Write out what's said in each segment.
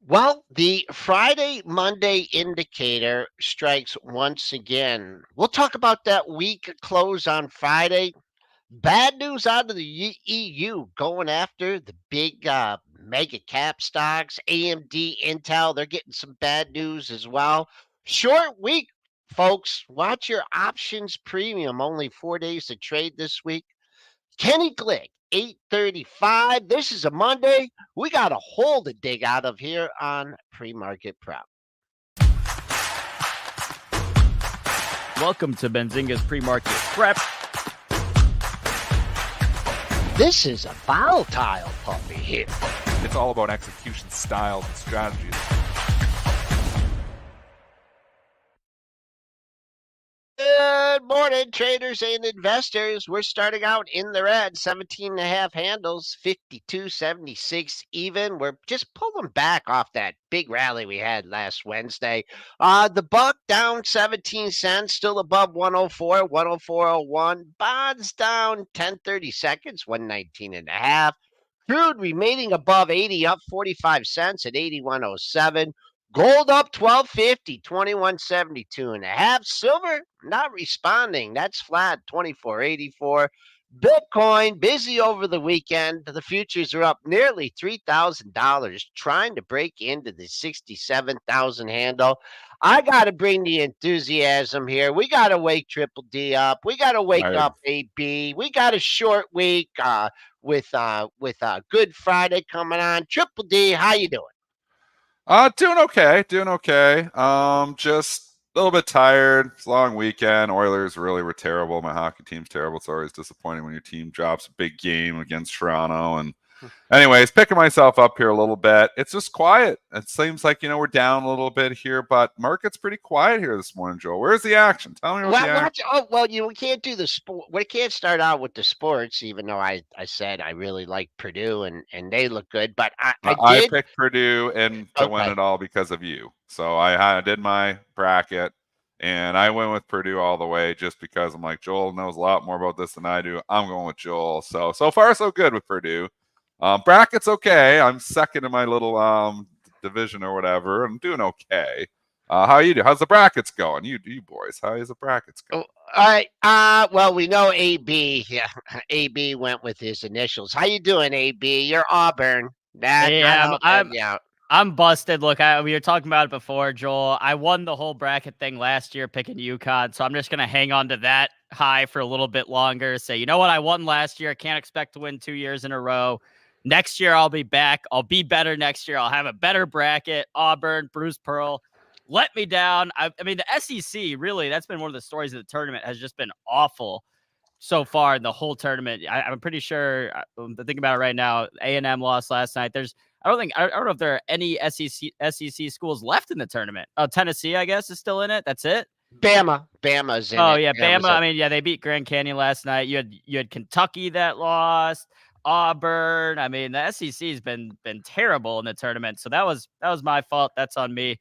Well, the Friday Monday indicator strikes once again. We'll talk about that week close on Friday. Bad news out of the EU going after the big mega cap stocks, AMD, Intel. They're getting some bad news as well. Short week, folks. Watch your options premium. Only 4 days to trade this week. Kenny Glick, 8:35. This is a Monday. We got a hole to dig out of here on pre-market prep. Welcome to Benzinga's pre-market prep. This is a volatile puppy here. It's all about execution styles and strategies. Good morning, traders and investors. We're starting out in the red, 17 and a half handles, 52.76 even. We're just pulling back off that big rally we had last Wednesday. The buck down 17 cents, still above 104, 104.01. Bonds down 10.30 seconds, 119 and a half. Crude remaining above 80, up 45 cents at 81.07. Gold up 12.50, 21.72 and a half. Silver not responding. That's flat, 24.84. Bitcoin busy over the weekend. The futures are up nearly $3,000, trying to break into the 67,000 handle. I got to bring the enthusiasm here. We got to wake Triple D up. We got to wake up AB. We got a short week with Good Friday coming on. Triple D, how you doing? Doing okay. Just a little bit tired. It's a long weekend. Oilers really were terrible. My hockey team's terrible. It's always disappointing when your team drops a big game against Toronto. And anyways, picking myself up here a little bit. It's just quiet. It seems like, we're down a little bit here, but market's pretty quiet here this morning, Joel. Where's the action? Tell me what the action. We can't do the sport. We can't start out with the sports, even though I said I really like Purdue and they look good. But I picked Purdue and to win Okay. it all because of you. So I did my bracket and I went with Purdue all the way just because I'm like, Joel knows a lot more about this than I do. I'm going with Joel. So far so good with Purdue. Bracket's okay. I'm second in my little division or whatever. I'm doing okay. How you do? How's the brackets going? You boys, how is the brackets going? All right. Well, we know AB. Yeah, AB went with his initials. How you doing, AB? You're Auburn. I'm busted. Look, we were talking about it before, Joel. I won the whole bracket thing last year picking UConn, so I'm just gonna hang on to that high for a little bit longer. Say, you know what? I won last year. I can't expect to win 2 years in a row. Next year, I'll be back. I'll be better next year. I'll have a better bracket. Auburn, Bruce Pearl, let me down. I mean, the SEC, really, that's been one of the stories of the tournament, has just been awful so far in the whole tournament. I'm pretty sure, I'm thinking about it right now, A&M lost last night. I don't know if there are any SEC schools left in the tournament. Oh, Tennessee, I guess, is still in it. That's it. Bama's in it. Oh yeah, Bama. I mean, yeah, they beat Grand Canyon last night. You had Kentucky that lost. Auburn. I mean, the SEC's been terrible in the tournament, so that was my fault. That's on me.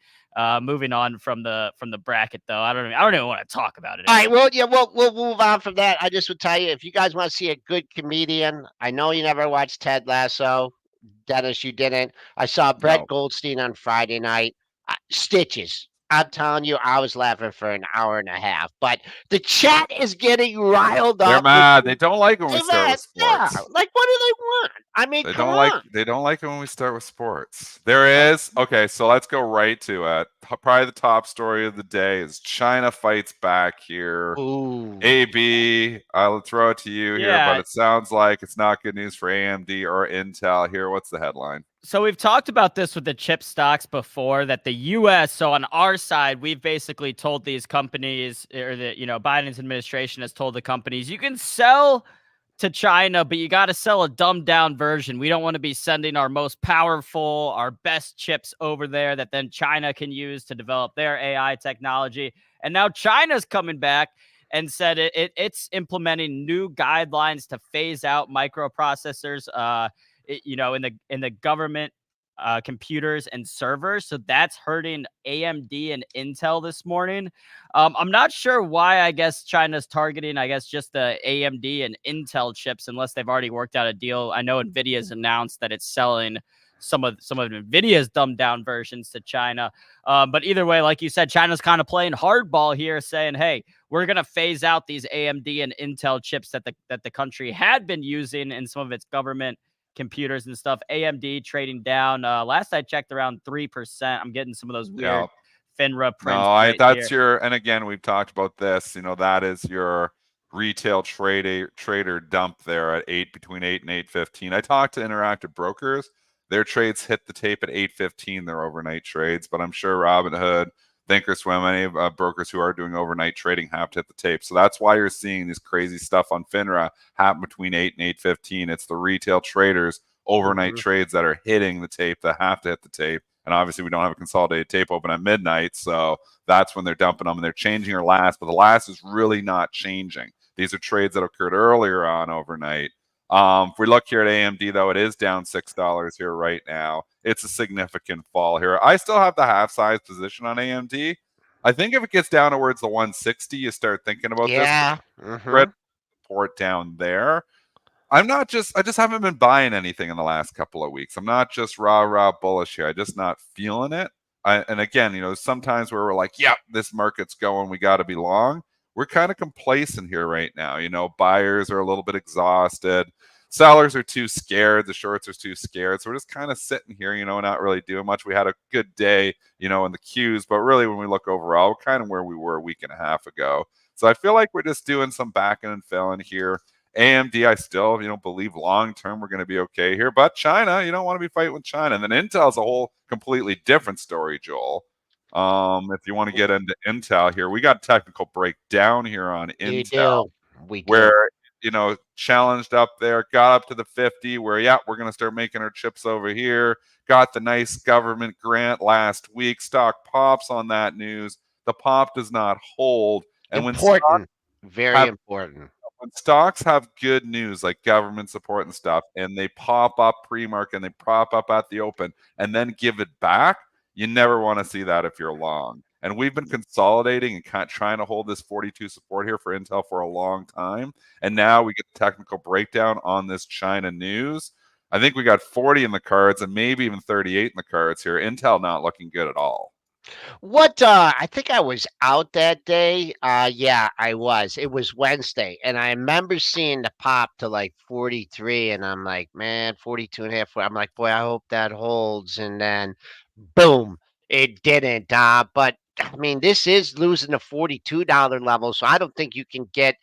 Moving on from the bracket, though, I don't even want to talk about it All anymore. right, well, yeah, we'll move on from that. I just would tell you, if you guys want to see a good comedian, I know you never watched Ted Lasso. Dennis, you didn't. I saw Brett No. Goldstein on Friday night. Stitches. I'm telling you, I was laughing for an hour and a half. But the chat is getting riled They're up. mad. They don't like when we Hey, start man, with sports. yeah. Like, what do they want? I mean, They come don't like on. they don't like it when we start with sports. There is okay, so let's go right to it. Probably the top story of the day is China fights back here. Ooh. AB, I'll throw it to you here, but Yeah. it sounds like it's not good news for AMD or Intel here. What's the headline? So we've talked about this with the chip stocks before, that the U.S., so on our side, we've basically told these companies, or Biden's administration has told the companies, you can sell to China, but you got to sell a dumbed down version. We don't want to be sending our most powerful, our best chips over there that then China can use to develop their AI technology. And now China's coming back and said it's implementing new guidelines to phase out microprocessors, in the government computers and servers. So that's hurting AMD and Intel this morning. I'm not sure why. I guess China's targeting, just the AMD and Intel chips, unless they've already worked out a deal. I know NVIDIA's announced that it's selling some of Nvidia's dumbed down versions to China. But either way, like you said, China's kind of playing hardball here, saying, "Hey, we're gonna phase out these AMD and Intel chips that the country had been using in some of its government computers and stuff." AMD trading down. Last I checked, around 3%. I'm getting some of those weird FINRA prints No, that's here. your, and again, we've talked about this, that is your retail trader dump there at between 8 and 8:15. I talked to Interactive Brokers. Their trades hit the tape at 8:15, their overnight trades, but I'm sure Robinhood, Thinkorswim, any brokers who are doing overnight trading have to hit the tape. So that's why you're seeing this crazy stuff on FINRA happen between 8 and 8:15. It's the retail traders overnight trades that are hitting the tape that have to hit the tape. And obviously, we don't have a consolidated tape open at midnight. So that's when they're dumping them and they're changing your last. But the last is really not changing. These are trades that occurred earlier on overnight. If we look here at AMD, though, it is down $6 here right now. It's a significant fall here. I still have the half size position on AMD. I think if it gets down towards the 160, you start thinking about this. Red support down there. I just haven't been buying anything in the last couple of weeks. I'm not just rah bullish here. I just not feeling it. And again, sometimes where we're like, yeah, this market's going, we got to be long. We're kind of complacent here right now. Buyers are a little bit exhausted. Sellers are too scared. The shorts are too scared. So we're just kind of sitting here, not really doing much. We had a good day, in the Qs, but really when we look overall, we're kind of where we were a week and a half ago. So I feel like we're just doing some backing and filling here. AMD, I still, believe long term we're going to be okay here. But China, you don't want to be fighting with China. And then Intel's a whole completely different story, Joel. If you want to get into Intel here, we got technical breakdown here on Intel. We do. Where, challenged up there, got up to the 50, where, yeah, we're going to start making our chips over here. Got the nice government grant last week. Stock pops on that news. The pop does not hold. And important. Very important. When stocks have good news like government support and stuff, and they pop up pre-market and they pop up at the open and then give it back, you never want to see that if you're long. And we've been consolidating and kind of trying to hold this 42 support here for Intel for a long time. And now we get the technical breakdown on this China news. I think we got 40 in the cards and maybe even 38 in the cards here. Intel not looking good at all. I think I was out that day. Yeah, I was. It was Wednesday. And I remember seeing the pop to like 43. And I'm like, man, 42 and a half. I'm like, boy, I hope that holds. And then boom, it didn't. But I mean, this is losing the $42 level. So I don't think you can get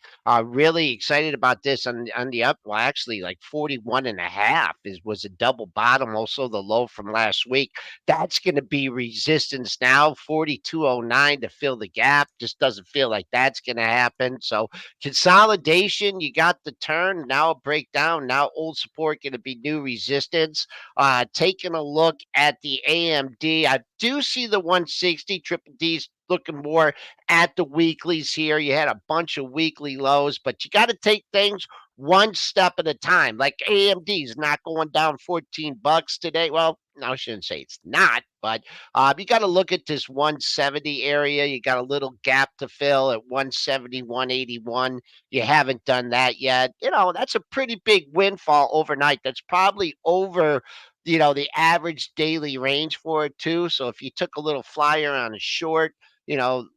really excited about this on the up. Well, actually, like 41 and a half was a double bottom. Also, the low from last week. That's going to be resistance now. 42.09 to fill the gap. Just doesn't feel like that's going to happen. So consolidation, you got the turn. Now a breakdown. Now old support going to be new resistance. Taking a look at the AMD, I do see the 160 triple D's looking more at the weeklies here. You had a bunch of weekly lows, but you got to take things one step at a time. Like AMD is not going down $14 today. Well, no, I shouldn't say it's not, but you got to look at this 170 area. You got a little gap to fill at 170, 181. You haven't done that yet. That's a pretty big windfall overnight. That's probably over the average daily range for it too. So if you took a little flyer on a short,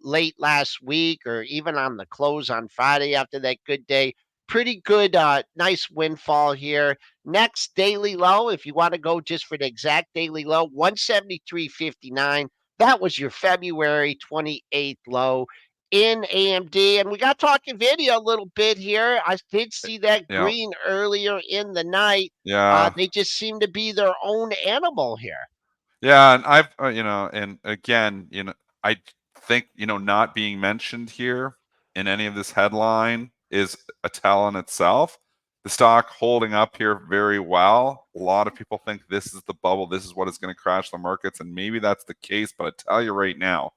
late last week or even on the close on Friday after that good day, pretty good, nice windfall here. Next daily low, if you want to go just for the exact daily low, 173.59. That was your February 28th low in AMD. And we got talking video a little bit here. I did see that green earlier in the night. Yeah. They just seem to be their own animal here. Yeah. And I've, and again, I think, not being mentioned here in any of this headline is a tell in itself. The stock holding up here very well. A lot of people think this is the bubble. This is what is going to crash the markets. And maybe that's the case. But I tell you right now,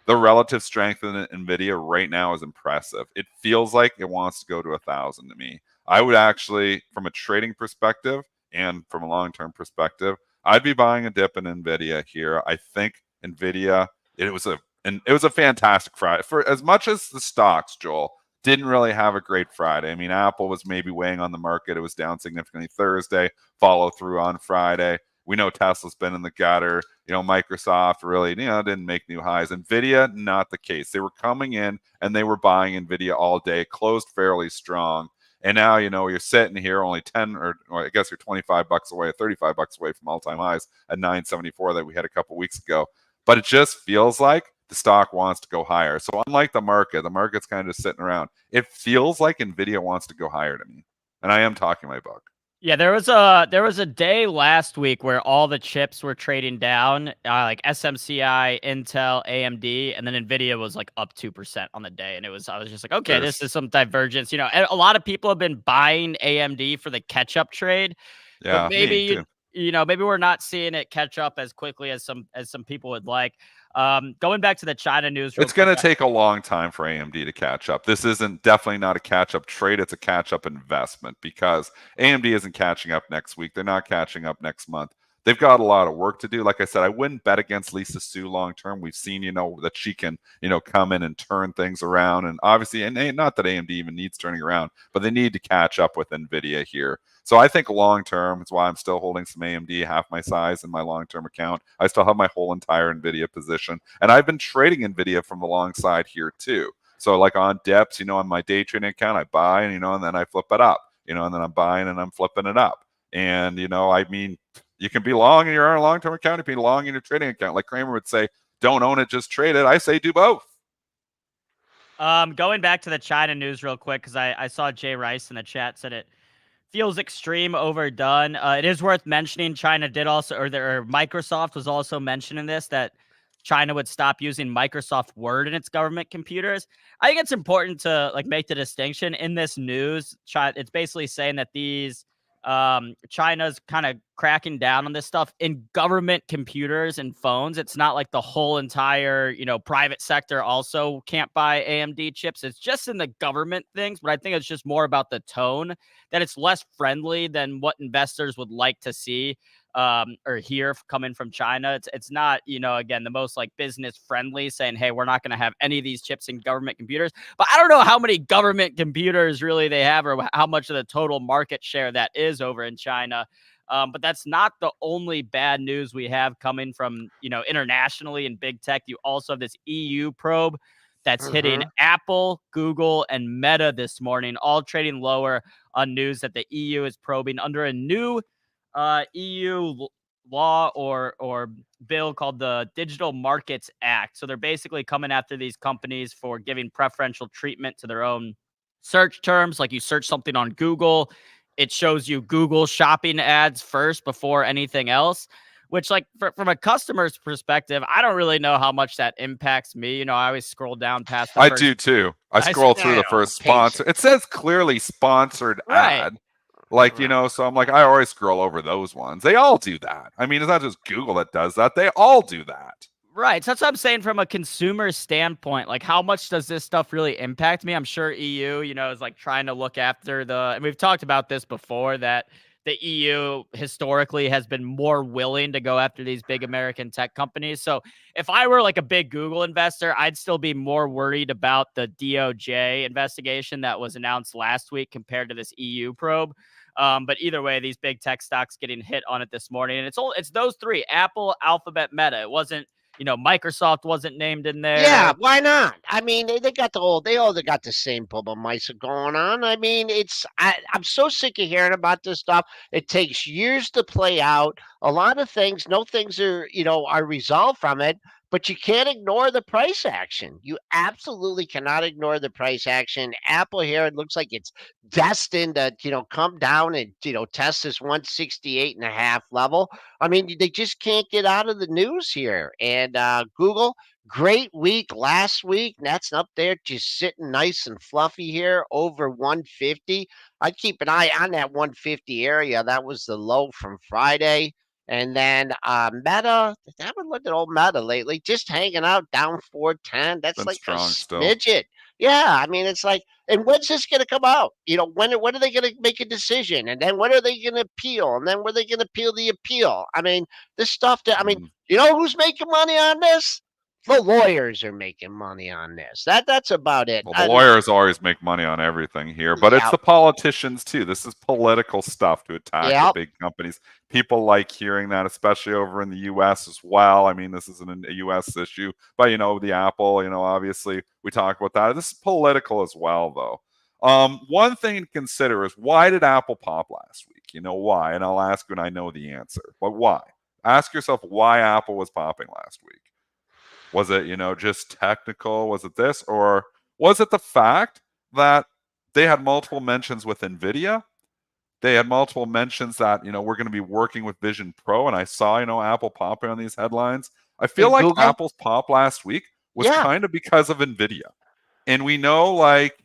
the relative strength in NVIDIA right now is impressive. It feels like it wants to go to 1,000 to me. I would actually, from a trading perspective and from a long-term perspective, I'd be buying a dip in NVIDIA here. I think NVIDIA, it was a fantastic Friday. For as much as the stocks, Joel, didn't really have a great Friday. I mean, Apple was maybe weighing on the market. It was down significantly Thursday, follow through on Friday. We know Tesla's been in the gutter. Microsoft really, didn't make new highs. Nvidia, not the case. They were coming in and they were buying Nvidia all day, closed fairly strong. And now, you're sitting here only 10 or I guess you're $25 away, $35 away from all-time highs at 974 that we had a couple weeks ago. But it just feels like the stock wants to go higher. So unlike the market's kind of just sitting around. It feels like Nvidia wants to go higher to me. And I am talking my book. Yeah, there was a day last week where all the chips were trading down, like SMCI, Intel, AMD, and then Nvidia was like up 2% on the day, and I was just like, okay, this is some divergence. And a lot of people have been buying AMD for the catch-up trade, Yeah, but maybe me too. maybe we're not seeing it catch up as quickly as some people would like. Going back to the China news, It's going to take a long time for AMD to catch up. This isn't definitely not a catch-up trade. It's a catch-up investment because AMD isn't catching up next week. They're not catching up next month. They've got a lot of work to do. Like I said, I wouldn't bet against Lisa Su long term. We've seen, that she can, come in and turn things around. And obviously, and not that AMD even needs turning around, but they need to catch up with NVIDIA here. So I think long term, it's why I'm still holding some AMD, half my size in my long term account. I still have my whole entire NVIDIA position. And I've been trading NVIDIA from the long side here too. So like on dips, on my day trading account, I buy and, and then I flip it up, and then I'm buying and I'm flipping it up. And, you can be long in your long-term account, you can be long in your trading account. Like Kramer would say, don't own it, just trade it. I say do both. Going back to the China news real quick, because I saw Jay Rice in the chat said it feels extreme overdone. It is worth mentioning China did also, or Microsoft was also mentioning this, that China would stop using Microsoft Word in its government computers. I think it's important to make the distinction in this news. It's basically saying that China's kind of cracking down on this stuff in government computers and phones. It's not like the whole entire, private sector also can't buy AMD chips. It's just in the government things, but I think it's just more about the tone, that it's less friendly than what investors would like to see or hear coming from China. It's not, again, the most business friendly, saying, hey, we're not going to have any of these chips in government computers. But I don't know how many government computers really they have, or how much of the total market share that is over in China. But that's not the only bad news we have coming from, internationally in big tech. You also have this EU probe that's hitting Apple, Google, and Meta this morning, all trading lower on news that the EU is probing under a new EU law or bill called the Digital Markets Act. So they're basically coming after these companies for giving preferential treatment to their own search terms. Like you search something on Google, it shows you Google shopping ads first before anything else, which from a customer's perspective, I don't really know how much that impacts me. I always scroll down past the I first. do too. I scroll through the first sponsor. It says clearly sponsored ad. So I'm like, I always scroll over those ones. They all do that. I mean, it's not just Google that does that. They all do that. Right. So that's what I'm saying from a consumer standpoint. How much does this stuff really impact me? I'm sure EU, is trying to look after and we've talked about this before, that the EU historically has been more willing to go after these big American tech companies. So if I were a big Google investor, I'd still be more worried about the DOJ investigation that was announced last week compared to this EU probe. But either way, these big tech stocks getting hit on it this morning. And it's those three: Apple, Alphabet, Meta. It wasn't, Microsoft wasn't named in there. Yeah, why not? I mean, they got they all got the same mice going on. I mean, I'm so sick of hearing about this stuff. It takes years to play out. A lot of things, no things are, are resolved from it, but you can't ignore the price action. You absolutely cannot ignore the price action. Apple here, it looks like it's destined to, come down and, test this 168.5 level. I mean, they just can't get out of the news here. And Google, great week last week. That's up there, just sitting nice and fluffy here over 150. I'd keep an eye on that 150 area. That was the low from Friday. And then Meta, I haven't looked at old Meta lately, just hanging out down 410. That's Been like a strong still. smidget. Yeah, I mean, it's and when's this going to come out? When are they going to make a decision? And then when are they going to appeal? And then when are they going to appeal the appeal? I mean, this stuff you know who's making money on this? The lawyers are making money on this. That's about it. Well, the lawyers always make money on everything here, but it's Yeah, the politicians too. This is political stuff to attack the yeah. big companies. People like hearing that, especially over in the U.S. as well. I mean, this isn't a U.S. issue, but the Apple, obviously we talk about that. This is political as well, though. One thing to consider is, why did Apple pop last week? You know why? And I'll ask you, and I know the answer, but why? Ask yourself why Apple was popping last week. Was it, just technical? Was it this? Or was it the fact that they had multiple mentions with NVIDIA? They had multiple mentions that, we're going to be working with Vision Pro. And I saw, Apple popping on these headlines. I feel And like Google. Apple's pop last week was Yeah. kind of because of NVIDIA. And we know, like,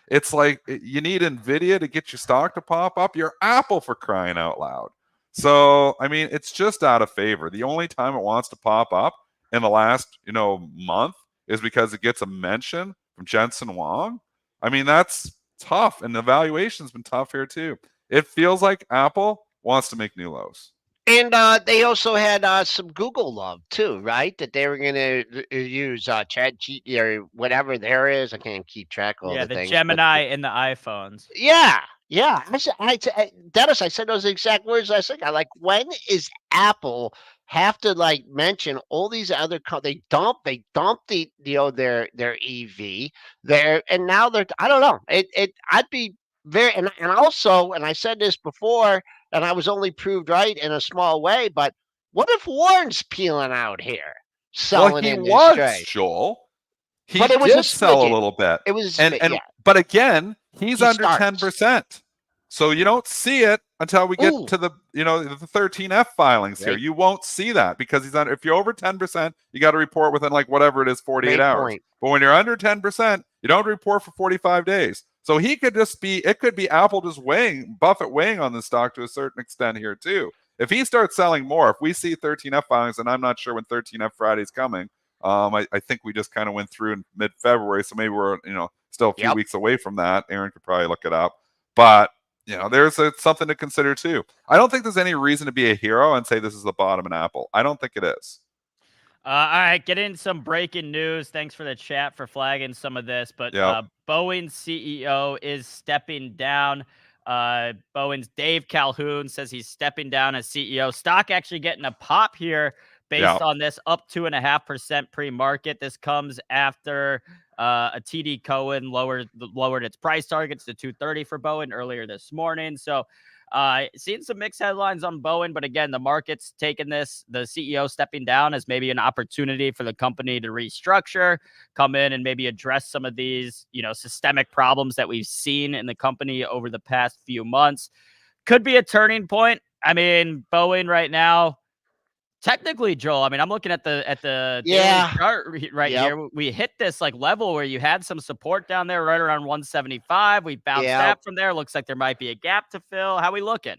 it's like you need NVIDIA to get your stock to pop up. You're Apple, for crying out loud. So, I mean, it's just out of favor. The only time it wants to pop up in the last, month is because it gets a mention from Jensen Huang. I mean, that's tough. And the valuation's been tough here too. It feels like Apple wants to make new lows. And they also had some Google love too, right? That they were going to use Chat G or whatever there is. I can't keep track of all Yeah, the the things, but Gemini in the iPhones. yeah, yeah. Dennis, I said those exact words. I like, when is Apple have to like mention all these other they dump the their EV there, and now they're, I don't know. I'd be very, and also, and I said this before, and I was only proved right in a small way. But what if Warren's peeling out here, Well, selling he in this was, trade? Joel. He But it was a did sell a smidgen. little bit. It was a And yeah. but again, he's He under starts. 10%. So you don't see it until we get Ooh, to the 13F filings here. right. You won't see that because he's under, if you're over 10%, you got to report within like whatever it is, 48 Great hours. point. But when you're under 10%, you don't report for 45 days. So he could just be, it could be Apple just Buffett weighing on the stock to a certain extent here too. If he starts selling more, if we see 13F filings, and I'm not sure when 13F Friday is coming, I think we just kind of went through in mid-February, so maybe we're still a few Yep. weeks away from that. Aaron could probably look it up, but there's something to consider too. I don't think there's any reason to be a hero and say this is the bottom in Apple. I don't think it is. All right, get in some breaking news. Thanks for the chat for flagging some of this. But Yeah, Boeing's CEO is stepping down. Boeing's Dave Calhoun says he's stepping down as CEO. Stock actually getting a pop here based on this, up 2.5% pre-market. This comes after a TD Cowen lowered its price targets to 230 for Boeing earlier this morning. So seeing some mixed headlines on Boeing, but again, the market's taken this, the CEO stepping down, as maybe an opportunity for the company to restructure, come in and maybe address some of these, systemic problems that we've seen in the company over the past few months. Could be a turning point. I mean, Boeing right now, technically, Joel, I mean, I'm looking at the daily Yeah. chart right Yep. here. We hit this like level where you had some support down there right around 175. We bounced Yep. back from there. Looks like there might be a gap to fill. How we looking?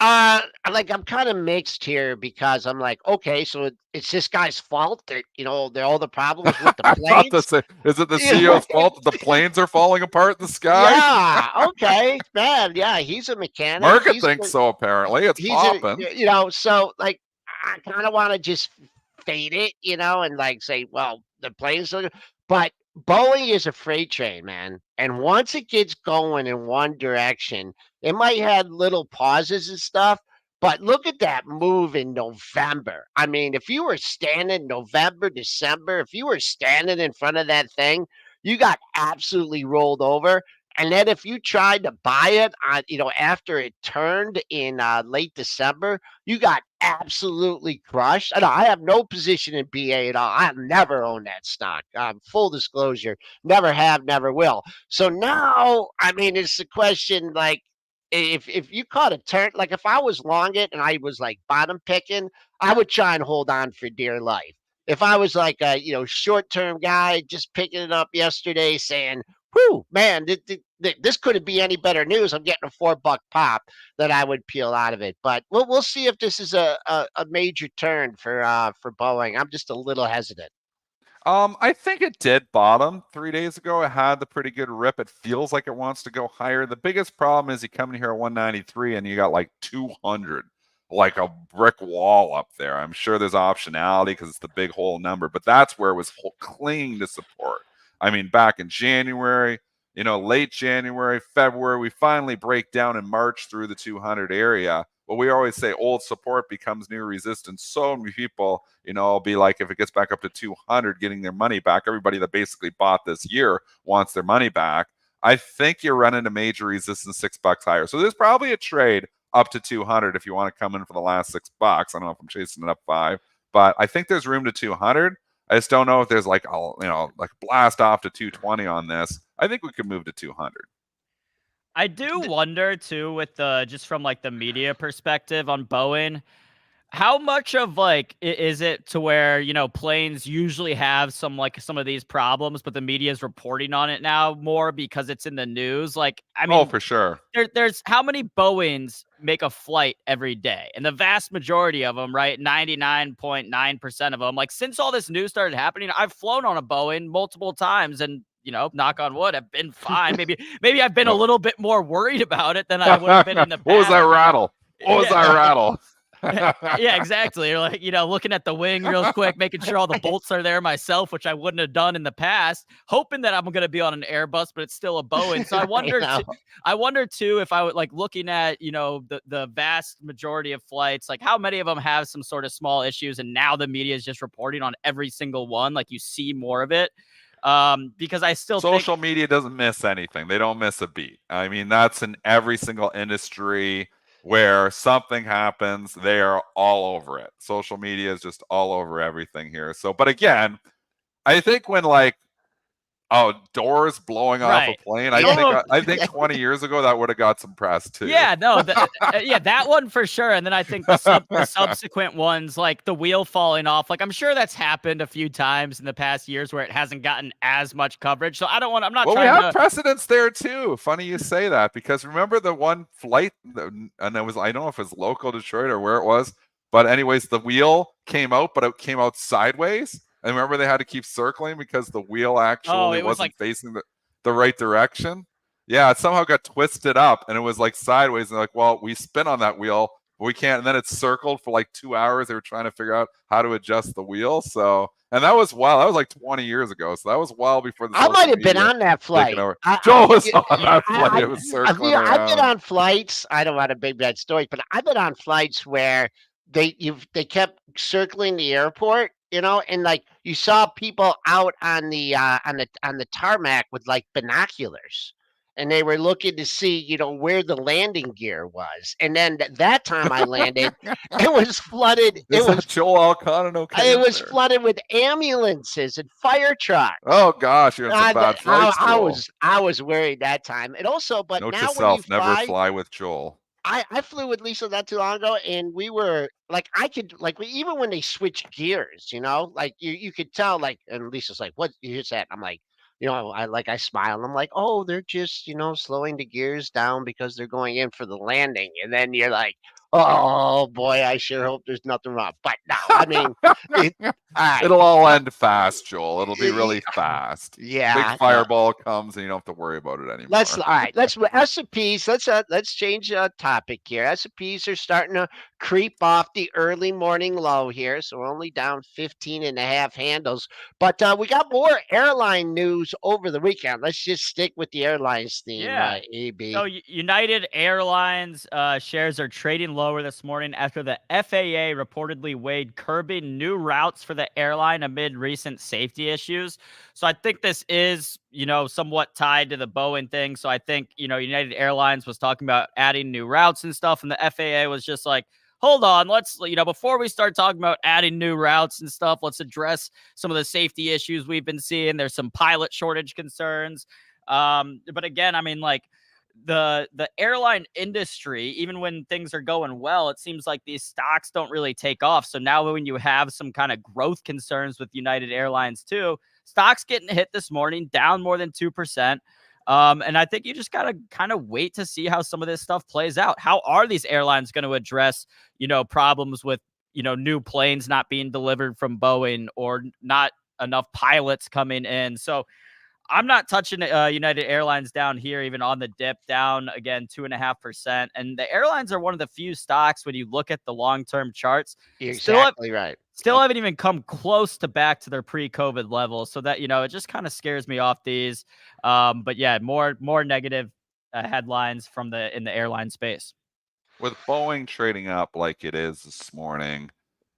Like, I'm kind of mixed here because I'm like, okay, so it's this guy's fault that they're all the problems with the I thought to planes. say, is it the You know? CEO's fault that the planes are falling apart in the sky? Yeah. Okay. Man. Yeah. He's a mechanic. Market thinks so. Apparently, it's He's a popping. so like, I kind of want to just fade it, and like say, well, the planes are, but Boeing is a freight train, man. And once it gets going in one direction, it might have little pauses and stuff. But look at that move in November. I mean, if you were standing November, December, if you were standing in front of that thing, you got absolutely rolled over. And then if you tried to buy it on, after it turned in late December, you got absolutely crushed. I have no position in BA at all. I have never owned that stock. Full disclosure, never have, never will. So now, I mean, it's the question, like, if you caught a turn, like if I was long it and I was like bottom picking, I would try and hold on for dear life. If I was like a short term guy just picking it up yesterday, saying, "Whew, man, this couldn't be any better news. I'm getting a $4 pop," that I would peel out of it. But we'll see if this is a major turn for Boeing. I'm just a little hesitant. I think it did bottom 3 days ago. It had the pretty good rip. It feels like it wants to go higher. The biggest problem is you come in here at 193 and you got like 200 like a brick wall up there. I'm sure there's optionality because it's the big whole number, but that's where it was clinging to support. I mean, back in January, late January, February, we finally break down in March through the 200 area. But we always say old support becomes new resistance. So many people, will be like, if it gets back up to 200, getting their money back, everybody that basically bought this year wants their money back. I think you're running a major resistance $6 higher. So there's probably a trade up to 200 if you want to come in for the last $6. I don't know if I'm chasing it up 5, but I think there's room to 200. I just don't know if there's like blast off to 220 on this. I think we could move to 200. I do wonder too, with the just from like the media perspective on Boeing, how much of like is it to where planes usually have some of these problems, but the media is reporting on it now more because it's in the news? Like, I mean, for sure. There's how many Boeings make a flight every day, and the vast majority of them, right, 99.9% of them, like since all this news started happening, I've flown on a Boeing multiple times, and knock on wood, I've been fine. Maybe I've been a little bit more worried about it than I would have been in the past. What was that rattle? What was that rattle? Yeah, exactly. You're like, looking at the wing real quick, making sure all the bolts are there myself, which I wouldn't have done in the past, hoping that I'm going to be on an Airbus, but it's still a Boeing. So I wonder too, if I would like looking at, the vast majority of flights, like how many of them have some sort of small issues. And now the media is just reporting on every single one. Like you see more of it. Because I still social media doesn't miss anything. They don't miss a beat. I mean, that's in every single industry where something happens, they are all over it. Social media is just all over everything here. So, but again, I think when doors blowing off a plane, I think 20 years ago that would have got some press too. Yeah, no, that one for sure. And then I think the subsequent ones, like the wheel falling off, like I'm sure that's happened a few times in the past years where it hasn't gotten as much coverage. So I'm not well, trying we have precedents there too. Funny you say that, because remember the one flight, and it was, I don't know if it was local Detroit or where it was, but anyways, the wheel came out, but it came out sideways. And remember they had to keep circling because the wheel actually wasn't facing the right direction. Yeah, it somehow got twisted up and it was like sideways. And like, well, we spin on that wheel, but we can't. And then it circled for like 2 hours. They were trying to figure out how to adjust the wheel. So, and that was that was like 20 years ago. So that was well before the I might have been on that flight. Joel was on that flight. It was circling around. I've been on flights. I don't want to big bad stories, but I've been on flights where they kept circling the airport, and like you saw people out on the tarmac with like binoculars, and they were looking to see, where the landing gear was. And then that time I landed, it was flooded. It was Joel Elconin. Okay, it was flooded with ambulances and fire trucks. Oh gosh, you're in some bad flights, I was worried that time. And also, but note now yourself, when you never fly with Joel. I flew with Lisa not too long ago, and we were like, even when they switch gears, like you could tell, like, and Lisa's like, "What is that?" I'm like, I smile, and I'm like, "Oh, they're just, slowing the gears down because they're going in for the landing." And then you're like, "Oh boy, I sure hope there's nothing wrong." But no, I mean, it'll all end fast, Joel. It'll be really fast. Yeah, big fireball comes, and you don't have to worry about it anymore. Let's S&Ps. Let's change topic here. S&Ps are starting to creep off the early morning low here, so we're only down 15.5 handles. But we got more airline news over the weekend. Let's just stick with the airlines theme. Yeah. AB. So United Airlines shares are trading lower this morning after the FAA reportedly weighed curbing new routes for the airline amid recent safety issues. So I think this is, somewhat tied to the Boeing thing. So I think, United Airlines was talking about adding new routes and stuff, and the FAA was just like, hold on, let's, before we start talking about adding new routes and stuff, let's address some of the safety issues we've been seeing. There's some pilot shortage concerns. But again, I mean, like the airline industry, even when things are going well, it seems like these stocks don't really take off. So now when you have some kind of growth concerns with United Airlines too, stocks getting hit this morning, down more than 2%. And I think you just got to kind of wait to see how some of this stuff plays out. How are these airlines going to address, problems with, new planes not being delivered from Boeing or not enough pilots coming in? So I'm not touching United Airlines down here, even on the dip, down again 2.5%. And the airlines are one of the few stocks when you look at the long-term charts, You're still exactly right. still haven't even come close to back to their pre-COVID levels. So that, it just kind of scares me off these. But yeah, more negative headlines from in the airline space. With Boeing trading up like it is this morning,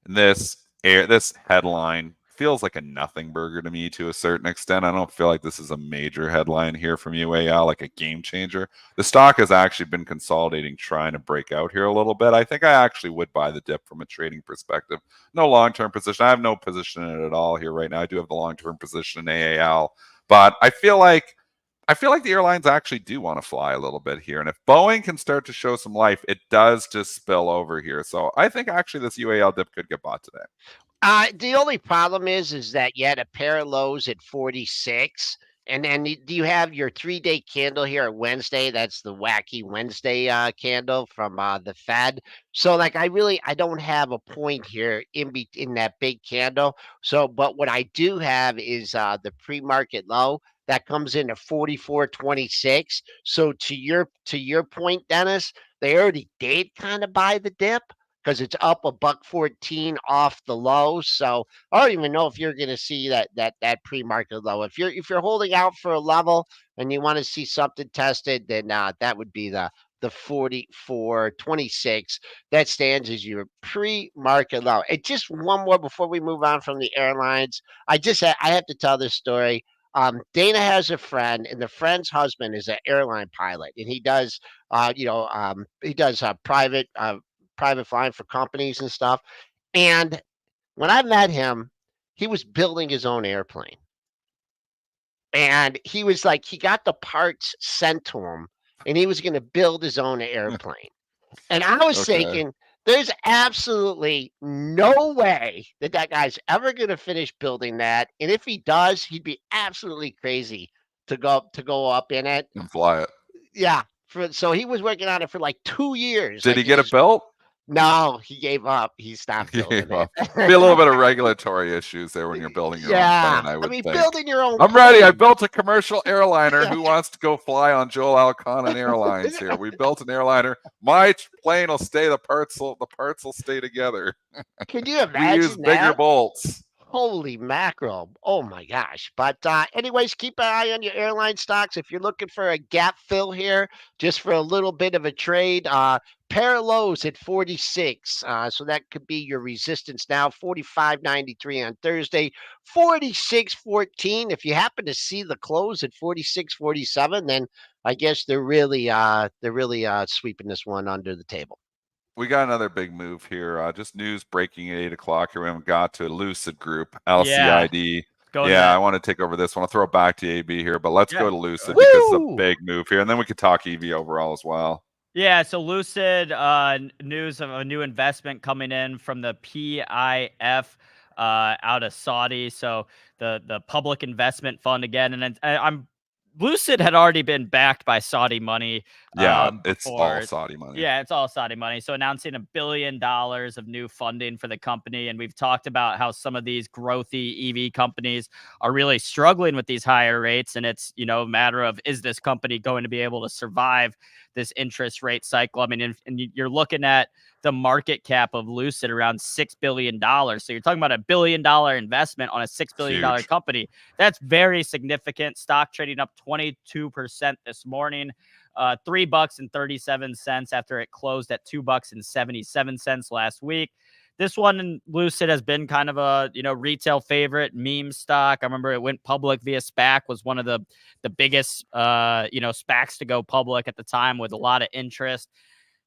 this headline feels like a nothing burger to me to a certain extent. I don't feel like this is a major headline here from UAL, like a game changer. The stock has actually been consolidating, trying to break out here a little bit. I think I actually would buy the dip from a trading perspective. No long-term position. I have no position in it at all here right now. I do have the long-term position in AAL, but I feel like the airlines actually do want to fly a little bit here. And if Boeing can start to show some life, it does just spill over here. So I think actually this UAL dip could get bought today. The only problem is that you had a pair of lows at 46, and then do you have your 3-day candle here at Wednesday? That's the wacky Wednesday candle from the Fed. So like I don't have a point here in that big candle. So but what I do have is the pre-market low that comes in at 44.26. So to your point, Dennis, they already did kind of buy the dip because it's up $1.14 off the low. So I don't even know if you're going to see that pre-market low. If you're holding out for a level and you want to see something tested, then that would be the 44.26. That stands as your pre-market low. And just one more before we move on from the airlines. I have to tell this story. Dana has a friend, and the friend's husband is an airline pilot, and he does private flying for companies and stuff. And when I met him, he was building his own airplane. And he was like, he got the parts sent to him and he was going to build his own airplane. And I was Okay. thinking, there's absolutely no way that guy's ever going to finish building that. And if he does, he'd be absolutely crazy to go up in it. And fly it. Yeah. So he was working on it for like 2 years. Did Like he get it built? No, he gave up. He stopped He building gave up. it. Be a little bit of regulatory issues there when you're building your own Yeah. plane, I I would mean, think. building your own I'm ready. I plane. built a commercial airliner. Who wants to go fly on Joel Elconin Airlines here? We built an airliner. My plane will stay. The parts will stay together. Can you We use imagine bigger that? bolts. Holy mackerel. Oh my gosh. But anyways, keep an eye on your airline stocks. If you're looking for a gap fill here, just for a little bit of a trade, pair of lows at 46. So that could be your resistance now. 45.93 on Thursday, 46.14. If you happen to see the close at 46.47, then I guess they're really sweeping this one under the table. We got another big move here. Just news breaking at 8 o'clock here. We haven't got to Lucid Group, LCID. I want to take over this one. I'll throw it back to AB here, but let's go to Lucid because it's a big move here. And then we could talk EV overall as well. Yeah, so Lucid, news of a new investment coming in from the PIF out of Saudi. So the public investment fund again. And I'm Lucid had already been backed by Saudi money. Yeah, it's before. all Saudi money. Yeah, it's all Saudi money. So announcing $1 billion of new funding for the company. And we've talked about how some of these growthy EV companies are really struggling with these higher rates. And it's, a matter of, is this company going to be able to survive this interest rate cycle? I mean, and you're looking at the market cap of Lucid around $6 billion. So you're talking about $1 billion investment on a $6 billion company. That's very significant. Stock trading up 22% this morning. $3.37 after it closed at $2.77 last week. This one, Lucid, has been kind of a retail favorite, meme stock. I remember it went public via SPAC, was one of the biggest SPACs to go public at the time with a lot of interest.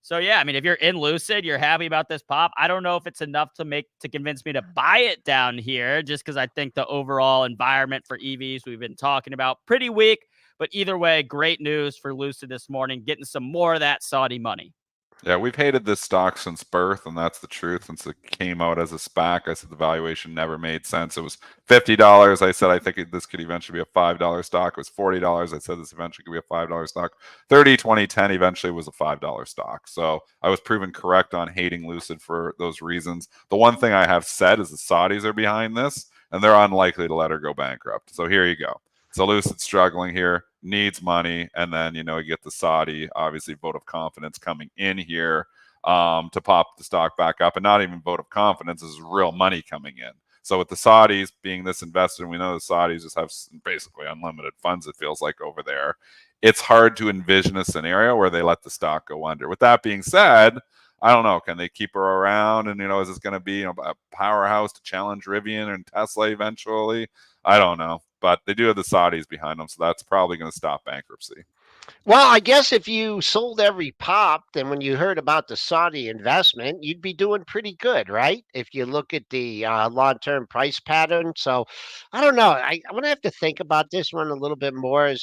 So yeah, I mean, if you're in Lucid, you're happy about this pop. I don't know if it's enough to convince me to buy it down here, just because I think the overall environment for EVs we've been talking about pretty weak. But either way, great news for Lucid this morning, getting some more of that Saudi money. Yeah, we've hated this stock since birth, and that's the truth. Since it came out as a SPAC, I said the valuation never made sense. It was $50. I said I think this could eventually be a $5 stock. It was $40. I said this eventually could be a $5 stock. 30, 20, 10 eventually was a $5 stock. So I was proven correct on hating Lucid for those reasons. The one thing I have said is the Saudis are behind this, and they're unlikely to let her go bankrupt. So here you go. So Lucid's struggling here, needs money, and then you get the Saudi obviously vote of confidence coming in here to pop the stock back up, and not even vote of confidence, is real money coming in. So with the Saudis being this invested, and we know the Saudis just have basically unlimited funds, it feels like, over there, it's hard to envision a scenario where they let the stock go under. With that being said, I don't know. Can they keep her around? And, is this going to be a powerhouse to challenge Rivian and Tesla eventually? I don't know. But they do have the Saudis behind them, so that's probably going to stop bankruptcy. Well, I guess if you sold every pop, then when you heard about the Saudi investment, you'd be doing pretty good, right? If you look at the long-term price pattern. So I don't know. I'm going to have to think about this one a little bit more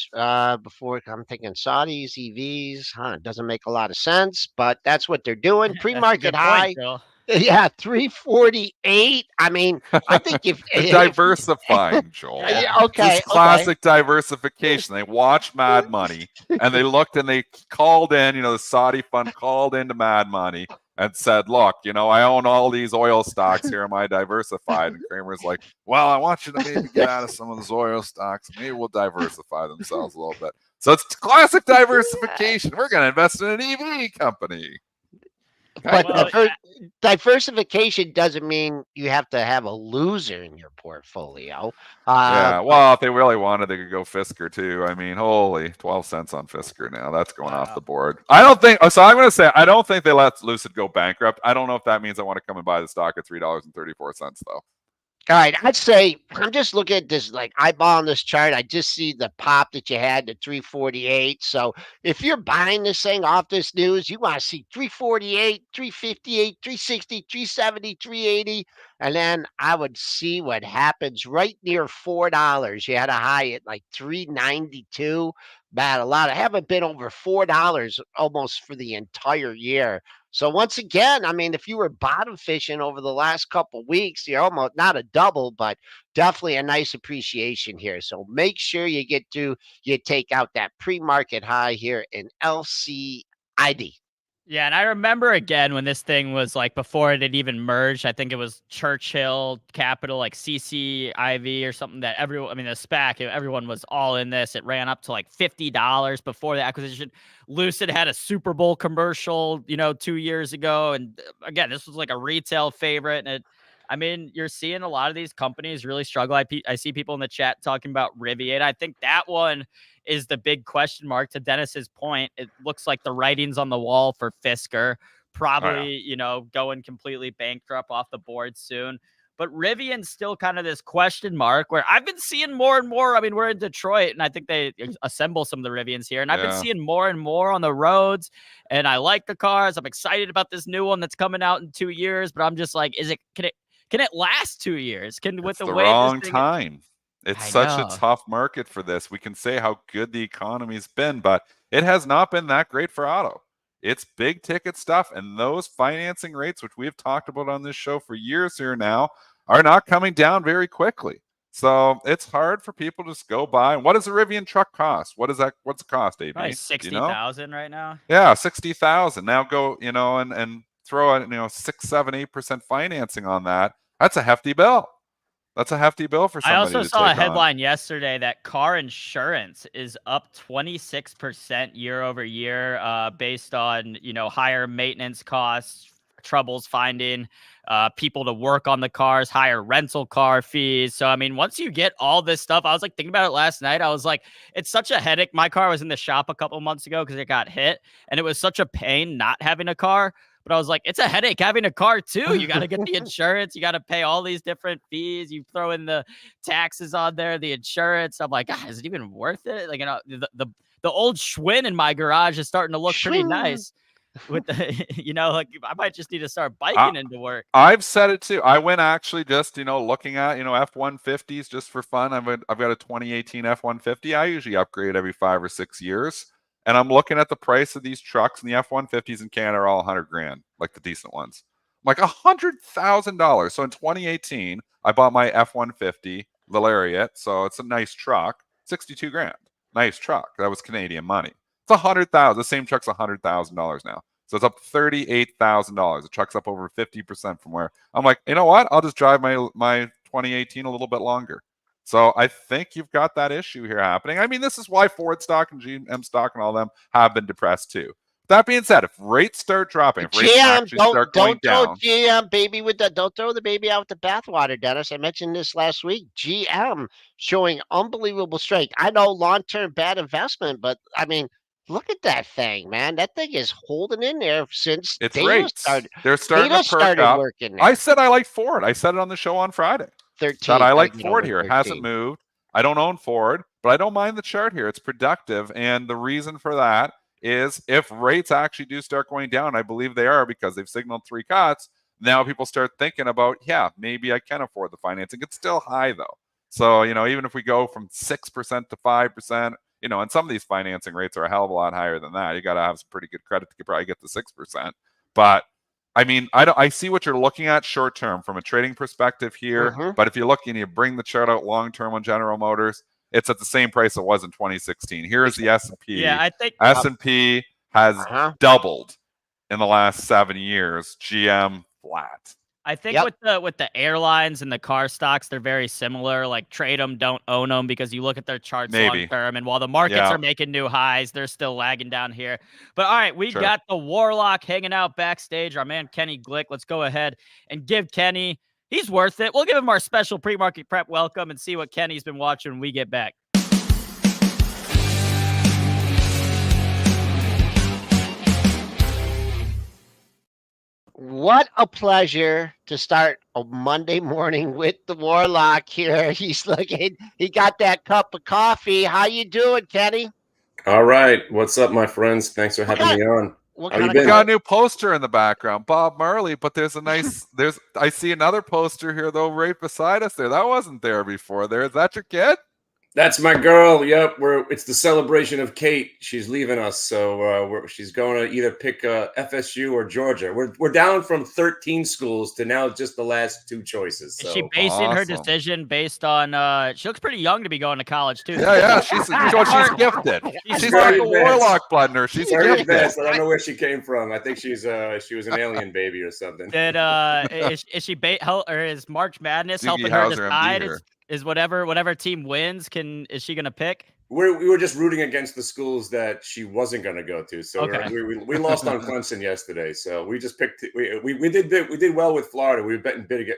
before I'm thinking Saudis, EVs. It doesn't make a lot of sense, but that's what they're doing. That's a Pre-market good point, high. Bill. Yeah, 348. I mean, I think if They're if diversifying, Joel. yeah, This okay, classic diversification. They watched Mad Money and they looked and they called in, the Saudi fund called into Mad Money and said, look, I own all these oil stocks here. Am I diversified? And Kramer's like, well, I want you to maybe get out of some of those oil stocks. Maybe we'll diversify themselves a little bit. So it's classic diversification. We're going to invest in an EV company. But Well, diversification doesn't mean you have to have a loser in your portfolio. Yeah, But well, if they really wanted, they could go Fisker too. I mean, holy, 12 cents on Fisker now. That's going off wow. the board. I don't think, so I'm going to say, I don't think they let Lucid go bankrupt. I don't know if that means I want to come and buy the stock at $3.34 though. all right, I'd say I'm just looking at this, like eyeballing this chart. I just see the pop that you had, the 348. So if you're buying this thing off this news, you want to see 348, 358, 360, 370, 380. And then I would see what happens right near $4. You had a high at like 392. Bad, a lot. I haven't been over $4 almost for the entire year. So once again, I mean, if you were bottom fishing over the last couple weeks, you're almost not a double, but definitely a nice appreciation here. So make sure you take out that pre-market high here in LCID. Yeah, and I remember again when this thing was like before it had even merged. I think it was Churchill Capital, like CCIV or something that the SPAC, everyone was all in this. It ran up to like $50 before the acquisition. Lucid had a Super Bowl commercial, 2 years ago. And again, this was like a retail favorite. And you're seeing a lot of these companies really struggle. I see people in the chat talking about Rivian. I think that one is the big question mark. To Dennis's point, it looks like the writing's on the wall for Fisker. Probably, going completely bankrupt off the board soon. But Rivian's still kind of this question mark where I've been seeing more and more. I mean, we're in Detroit, and I think they assemble some of the Rivians here. And I've been seeing more and more on the roads, and I like the cars. I'm excited about this new one that's coming out in 2 years. But I'm just like, can it last 2 years? It's the wrong time. It's such a know. tough market for this. We can say how good the economy's been, but it has not been that great for auto. It's big ticket stuff, and those financing rates, which we've talked about on this show for years here now, are not coming down very quickly. So it's hard for people to just go buy. And what does a Rivian truck cost? What's it cost, AB? Probably 60,000 right now. Yeah, 60,000. Now go, and throw out, 6, 7, 8% financing on that. That's a hefty bill. That's a hefty bill for somebody. I also saw a headline yesterday that car insurance is up 26% year over year, based on higher maintenance costs, troubles finding people to work on the cars, higher rental car fees. So once you get all this stuff, I was like thinking about it last night. I was like, it's such a headache. My car was in the shop a couple months ago because it got hit, and it was such a pain not having a car. But I was like, it's a headache having a car too. You got to get the insurance. You got to pay all these different fees. You throw in the taxes on there, the insurance. I'm like, God, is it even worth it? Like, the old Schwinn in my garage is starting to look pretty nice. With the, like I might just need to start biking into work. I've said it too. I went actually just, looking at, F-150s just for fun. I've got a 2018 F-150. I usually upgrade every 5 or 6 years. And I'm looking at the price of these trucks, and the F-150s in Canada are all $100,000, like the decent ones. I'm like $100,000. So in 2018, I bought my F-150, the Lariat. So it's a nice truck, $62,000. Nice truck. That was Canadian money. It's $100,000. The same truck's $100,000 now. So it's up $38,000. The truck's up over 50% from where I'm like, you know what? I'll just drive my 2018 a little bit longer. So I think you've got that issue here happening. I mean, this is why Ford stock and GM stock and all them have been depressed too. That being said, if rates start dropping, if rates GM, actually start going don't throw down, GM don't throw the baby out with the bathwater, Dennis. I mentioned this last week. GM showing unbelievable strength. I know long-term bad investment, but I mean, look at that thing, man. That thing is holding in there since it's rates. They're starting to data perk started up. working I there. said I like Ford. I said it on the show on Friday. That 13. I Gotta like get Ford over here. It 13. hasn't moved. I don't own Ford, but I don't mind the chart here. It's productive. And the reason for that is if rates actually do start going down, I believe they are because they've signaled 3 cuts. Now people start thinking about, yeah, maybe I can afford the financing. It's still high though. So, even if we go from 6% to 5%, and some of these financing rates are a hell of a lot higher than that. You got to have some pretty good credit to probably get to 6%. But I mean, I see what you're looking at short term from a trading perspective here. Mhm. But if you look and you bring the chart out long term on General Motors, it's at the same price it was in 2016. Here is the S&P. Yeah, I think S&P has Uh-huh. doubled in the last 7 years. GM flat. I think Yep. with the airlines and the car stocks, they're very similar. Like trade them, don't own them, because you look at their charts long Maybe. term, and while the markets Yeah. are making new highs, they're still lagging down here. But all right, we Sure. got the Warlock hanging out backstage. Our man Kenny Glick. Let's go ahead and give Kenny. He's worth it. We'll give him our special pre-market prep welcome and see what Kenny's been watching when we get back. What a pleasure to start a Monday morning with the Warlock here. He got that cup of coffee. How you doing, Kenny? All right. What's up, my friends? Thanks for having me on. What How kind you of been? We got a new poster in the background, Bob Marley, but there's a nice I see another poster here though right beside us there. That wasn't there before. Is that your kid? That's my girl. Yep. It's the celebration of Kate. She's leaving us, so she's going to either pick FSU or Georgia. We're down from 13 schools to now just the last 2 choices. Is she So basing her awesome. decision based on she looks pretty young to be going to college too. Yeah, she's gifted. She's very like a advanced. Warlock blender. She's very gifted. advanced. I don't know where she came from. I think she was an alien baby or something. Did is she or is March Madness Doogie helping her Howser, MD decide? here. Is whatever team wins, is she gonna pick? We were just rooting against the schools that she wasn't going to go to. So Okay. we lost on Clemson yesterday. So we just picked. We did well with Florida. We were betting big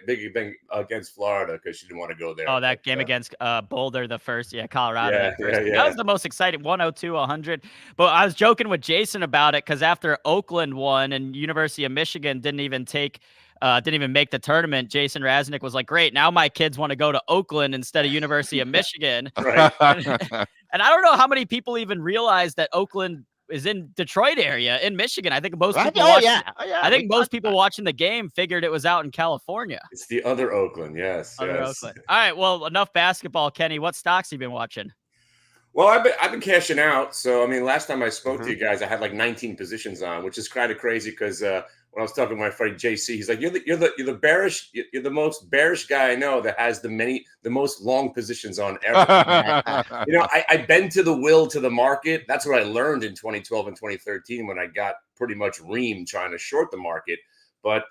against Florida because she didn't want to go there. Oh, that game against Boulder, the first, Colorado. Yeah, that first. yeah. That was the most exciting, 102-100. But I was joking with Jason about it because after Oakland won and University of Michigan didn't even make the tournament, Jason Raznick was like, great, now my kids want to go to Oakland instead of University of Michigan. Right. And I don't know how many people even realize that Oakland is in Detroit area in Michigan. I think most people I think most people watching the game figured it was out in California. It's the other Oakland, yes. Oakland. All right, well, enough basketball, Kenny. What stocks have you been watching? Well, I've been cashing out. So I mean, last time I spoke to you guys, I had like 19 positions on, which is kind of crazy because when I was talking to my friend JC, he's like, "You're the most bearish guy I know that has the most long positions on ever." I bend to the will to the market. That's what I learned in 2012 and 2013 when I got pretty much reamed trying to short the market. But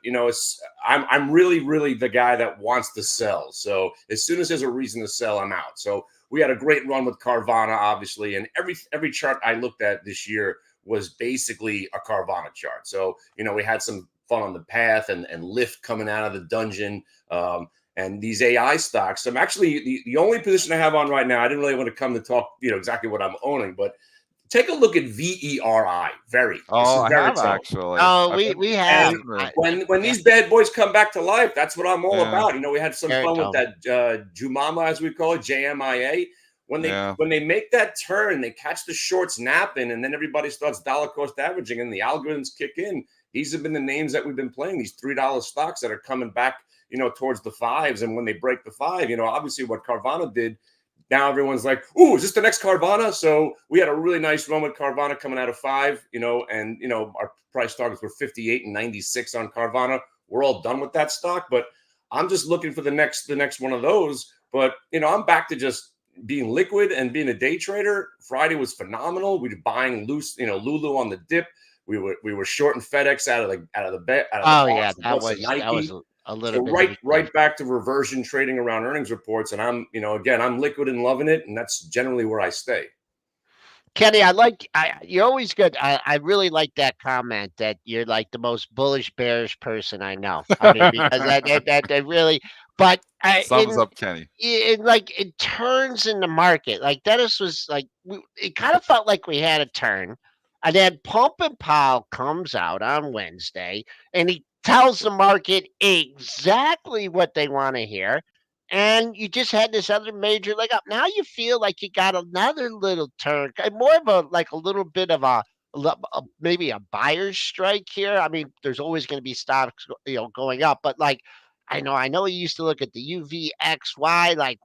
I'm really the guy that wants to sell. So as soon as there's a reason to sell, I'm out. So we had a great run with Carvana, obviously, and every chart I looked at this year was basically a Carvana chart. So we had some fun on the path and Lyft coming out of the dungeon, and these AI stocks. I'm actually the only position I have on right now. I didn't really want to come to talk, exactly what I'm owning, but take a look at VERI. I have actually. Oh, we have. When these bad boys come back to life, that's what I'm all about. We had some fun with that Jumama, as we call it, JMIA. When they make that turn, they catch the shorts napping, and then everybody starts dollar cost averaging, and the algorithms kick in. These have been the names that we've been playing. These $3 stocks that are coming back, towards the fives, and when they break the 5, obviously what Carvana did. Now everyone's like, "Ooh, is this the next Carvana?" So we had a really nice run with Carvana coming out of 5, and our price targets were 58 and 96 on Carvana. We're all done with that stock, but I'm just looking for the next one of those. But I'm back to just being liquid and being a day trader. Friday was phenomenal. We were buying loose, Lulu on the dip. We were shorting FedEx out of the bet. That was a So little bit of right back to reversion trading around earnings reports, and I'm again I'm liquid and loving it, and that's generally where I stay. Kenny, you're always good. I really like that comment that you're like the most bullish bearish person I know. I mean, because that really, but Sums up Kenny. it turns in the market. Like Dennis was like, it kind of felt like we had a turn, and then Pump and Powell comes out on Wednesday, and he tells the market exactly what they want to hear. And you just had this other major leg up. Now you feel like you got another little turn, more of a little bit of maybe a buyer's strike here. I mean, there's always going to be stocks, going up, but like I know you used to look at the UVXY.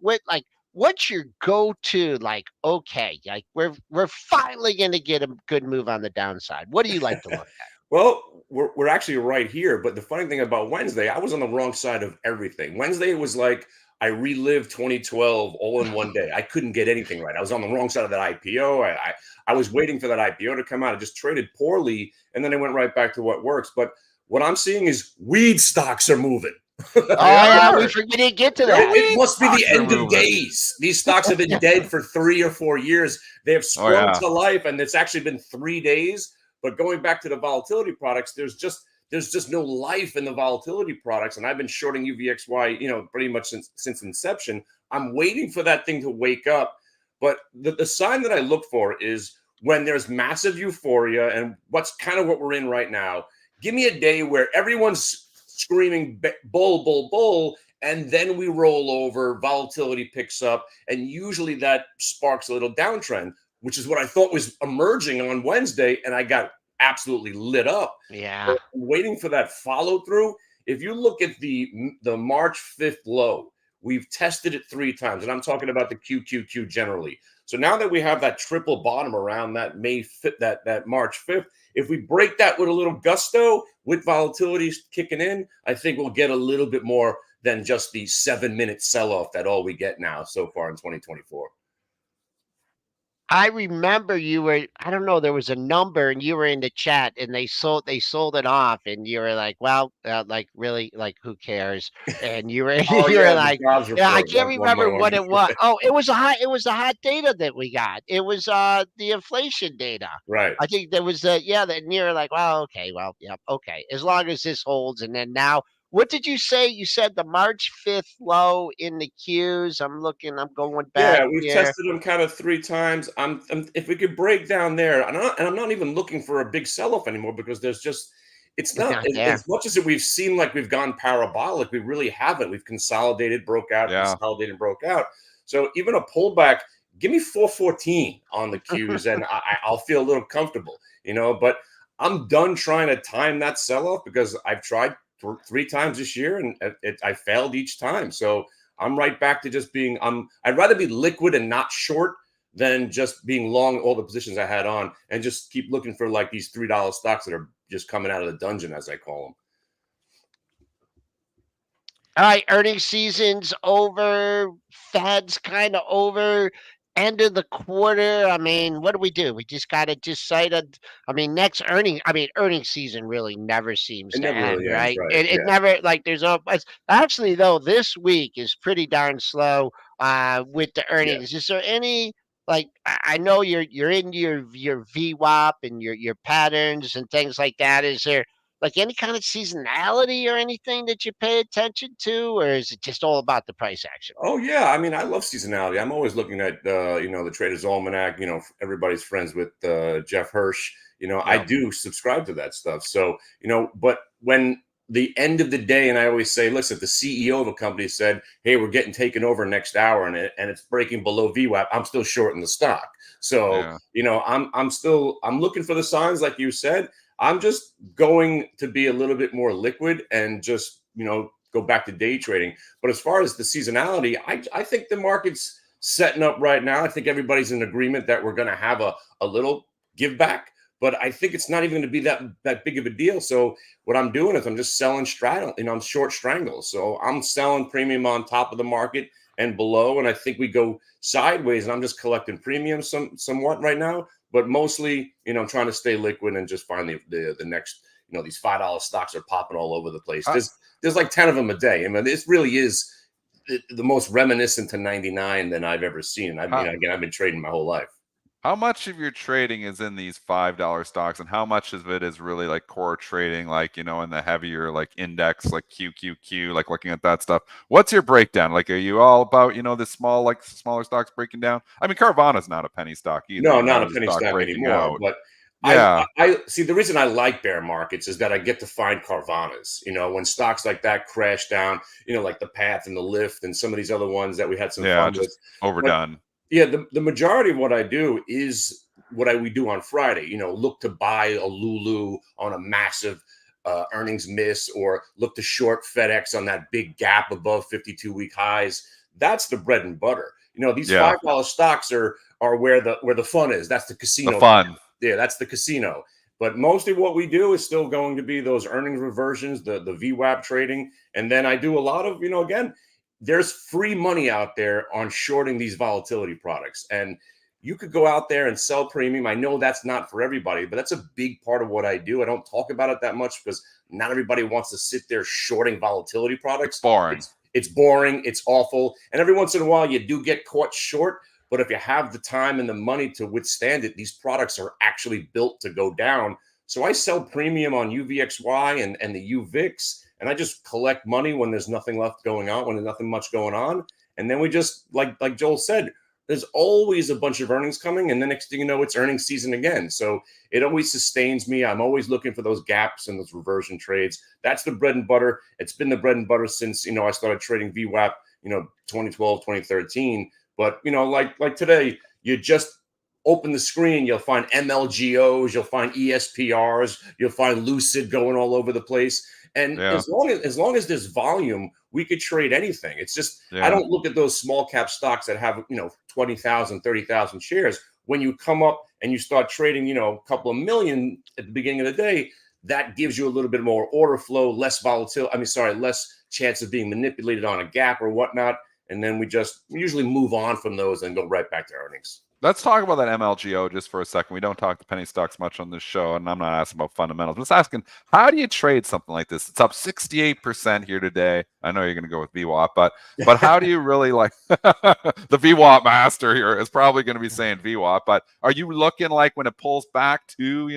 What's your go-to? Like, okay, like we're finally going to get a good move on the downside. What do you like to look at? Well, we're actually right here. But the funny thing about Wednesday, I was on the wrong side of everything. Wednesday was like I relived 2012 all in one day. I couldn't get anything right. I was on the wrong side of that IPO. I was waiting for that IPO to come out. I just traded poorly, and then I went right back to what works. But what I'm seeing is weed stocks are moving. Oh yeah, we didn't get to that. It must be the Stocks are end of moving. days. These stocks have been dead for 3 or 4 years. They have sprung to life, and it's actually been 3 days. But going back to the volatility products, there's just no life in the volatility products. And I've been shorting UVXY, pretty much since inception. I'm waiting for that thing to wake up. But the sign that I look for is when there's massive euphoria, and what's kind of what we're in right now. Give me a day where everyone's screaming bull, bull, bull, and then we roll over, volatility picks up, and usually that sparks a little downtrend, which is what I thought was emerging on Wednesday, and I got absolutely lit up. Yeah. Waiting for that follow through. If you look at the March 5th low, we've tested it 3 times, and I'm talking about the QQQ generally. So now that we have that triple bottom around that that March 5th, if we break that with a little gusto, with volatility kicking in, I think we'll get a little bit more than just the 7-minute sell-off that all we get now so far in 2024. I remember I don't know, there was a number and you were in the chat and they sold it off and you were like, well, like really, like who cares? And you were you were like, yeah, I can't remember what it was. Oh, it was the hot data that we got. It was the inflation data. Right. I think there was that and you were like, well, okay, okay. As long as this holds, and then now what did you say? You said the March 5th low in the Qs. I'm going back Yeah, we've here. tested them kind of 3 times. If we could break down there, and I'm not even looking for a big sell-off anymore because it's not as much as we've seen like we've gone parabolic. We really haven't. We've consolidated, broke out, consolidated, broke out. So even a pullback, give me 414 on the Qs, and I'll feel a little comfortable, But I'm done trying to time that sell-off because I've tried 3 times this year, and I failed each time. So I'm right back to just being I'd rather be liquid and not short than just being long all the positions I had on and just keep looking for like these $3 stocks that are just coming out of the dungeon, as I call them. All right, earnings season's over. Fed's kind of over. End of the quarter. I mean, what do? We just got to decide. Next earnings season really never seems to end, really right? ends, It never, like, there's no. Actually, though, this week is pretty darn slow with the earnings. Is there any, like, I know you're into your VWAP and your patterns and things like that. Is there like any kind of seasonality or anything that you pay attention to, or is it just all about the price action? Oh yeah, I mean, I love seasonality. I'm always looking at the Trader's Almanac. Everybody's friends with Jeff Hirsch. I do subscribe to that stuff. So but when the end of the day, and I always say, listen, if the CEO of a company said, "Hey, we're getting taken over next hour," and it's breaking below VWAP, I'm still shorting the stock. So I'm looking for the signs, like you said. I'm just going to be a little bit more liquid and just, go back to day trading. But as far as the seasonality, I think the market's setting up right now. I think everybody's in agreement that we're going to have a little give back, but I think it's not even going to be that big of a deal. So what I'm doing is I'm just selling straddle, I'm short strangles. So I'm selling premium on top of the market and below. And I think we go sideways, and I'm just collecting premium somewhat right now. But mostly, I'm trying to stay liquid and just find the next, these $5 stocks are popping all over the place. There's like 10 of them a day. I mean, this really is the most reminiscent to 99 than I've ever seen. I mean, again, I've been trading my whole life. How much of your trading is in these $5 stocks, and how much of it is really like core trading, like, in the heavier like index, like QQQ, like looking at that stuff? What's your breakdown? Like, are you all about, the smaller stocks breaking down? I mean, Carvana's not a penny stock either. No, not a penny stock anymore. Out. But Yeah. I see, the reason I like bear markets is that I get to find Carvanas. When stocks like that crash down, like the Path and the Lyft and some of these other ones that we had some fun with. Overdone. Yeah, the majority of what I do is what we do on Friday. Look to buy a Lulu on a massive earnings miss, or look to short FedEx on that big gap above 52-week highs. That's the bread and butter. These $5 stocks are where the fun is. That's the casino. The fun. Yeah, that's the casino. But mostly what we do is still going to be those earnings reversions, the VWAP trading, and then I do a lot of again. There's free money out there on shorting these volatility products. And you could go out there and sell premium. I know that's not for everybody, but that's a big part of what I do. I don't talk about it that much because not everybody wants to sit there shorting volatility products. It's boring. It's boring. It's awful. And every once in a while, you do get caught short. But if you have the time and the money to withstand it, these products are actually built to go down. So I sell premium on UVXY and the UVIX. And I just collect money when there's nothing left going on, when there's nothing much going on. And then we just, like Joel said, there's always a bunch of earnings coming. And the next thing you know, it's earnings season again. So it always sustains me. I'm always looking for those gaps and those reversion trades. That's the bread and butter. It's been the bread and butter since, I started trading VWAP, 2012, 2013. But, like today, you just open the screen, you'll find MLGOs, you'll find ESPRs, you'll find Lucid going all over the place. And as long as there's volume, we could trade anything. It's just I don't look at those small cap stocks that have 20,000, 30,000 shares. When you come up and you start trading, a couple of million at the beginning of the day, that gives you a little bit more order flow, less volatility. Less chance of being manipulated on a gap or whatnot. And then we usually move on from those and go right back to earnings. Let's talk about that MLGO just for a second. We don't talk to penny stocks much on this show, and I'm not asking about fundamentals. I'm just asking, how do you trade something like this? It's up 68% here today. I know you're going to go with VWAP, but how do you really like the VWAP master here is probably going to be saying VWAP, but are you looking like when it pulls back to,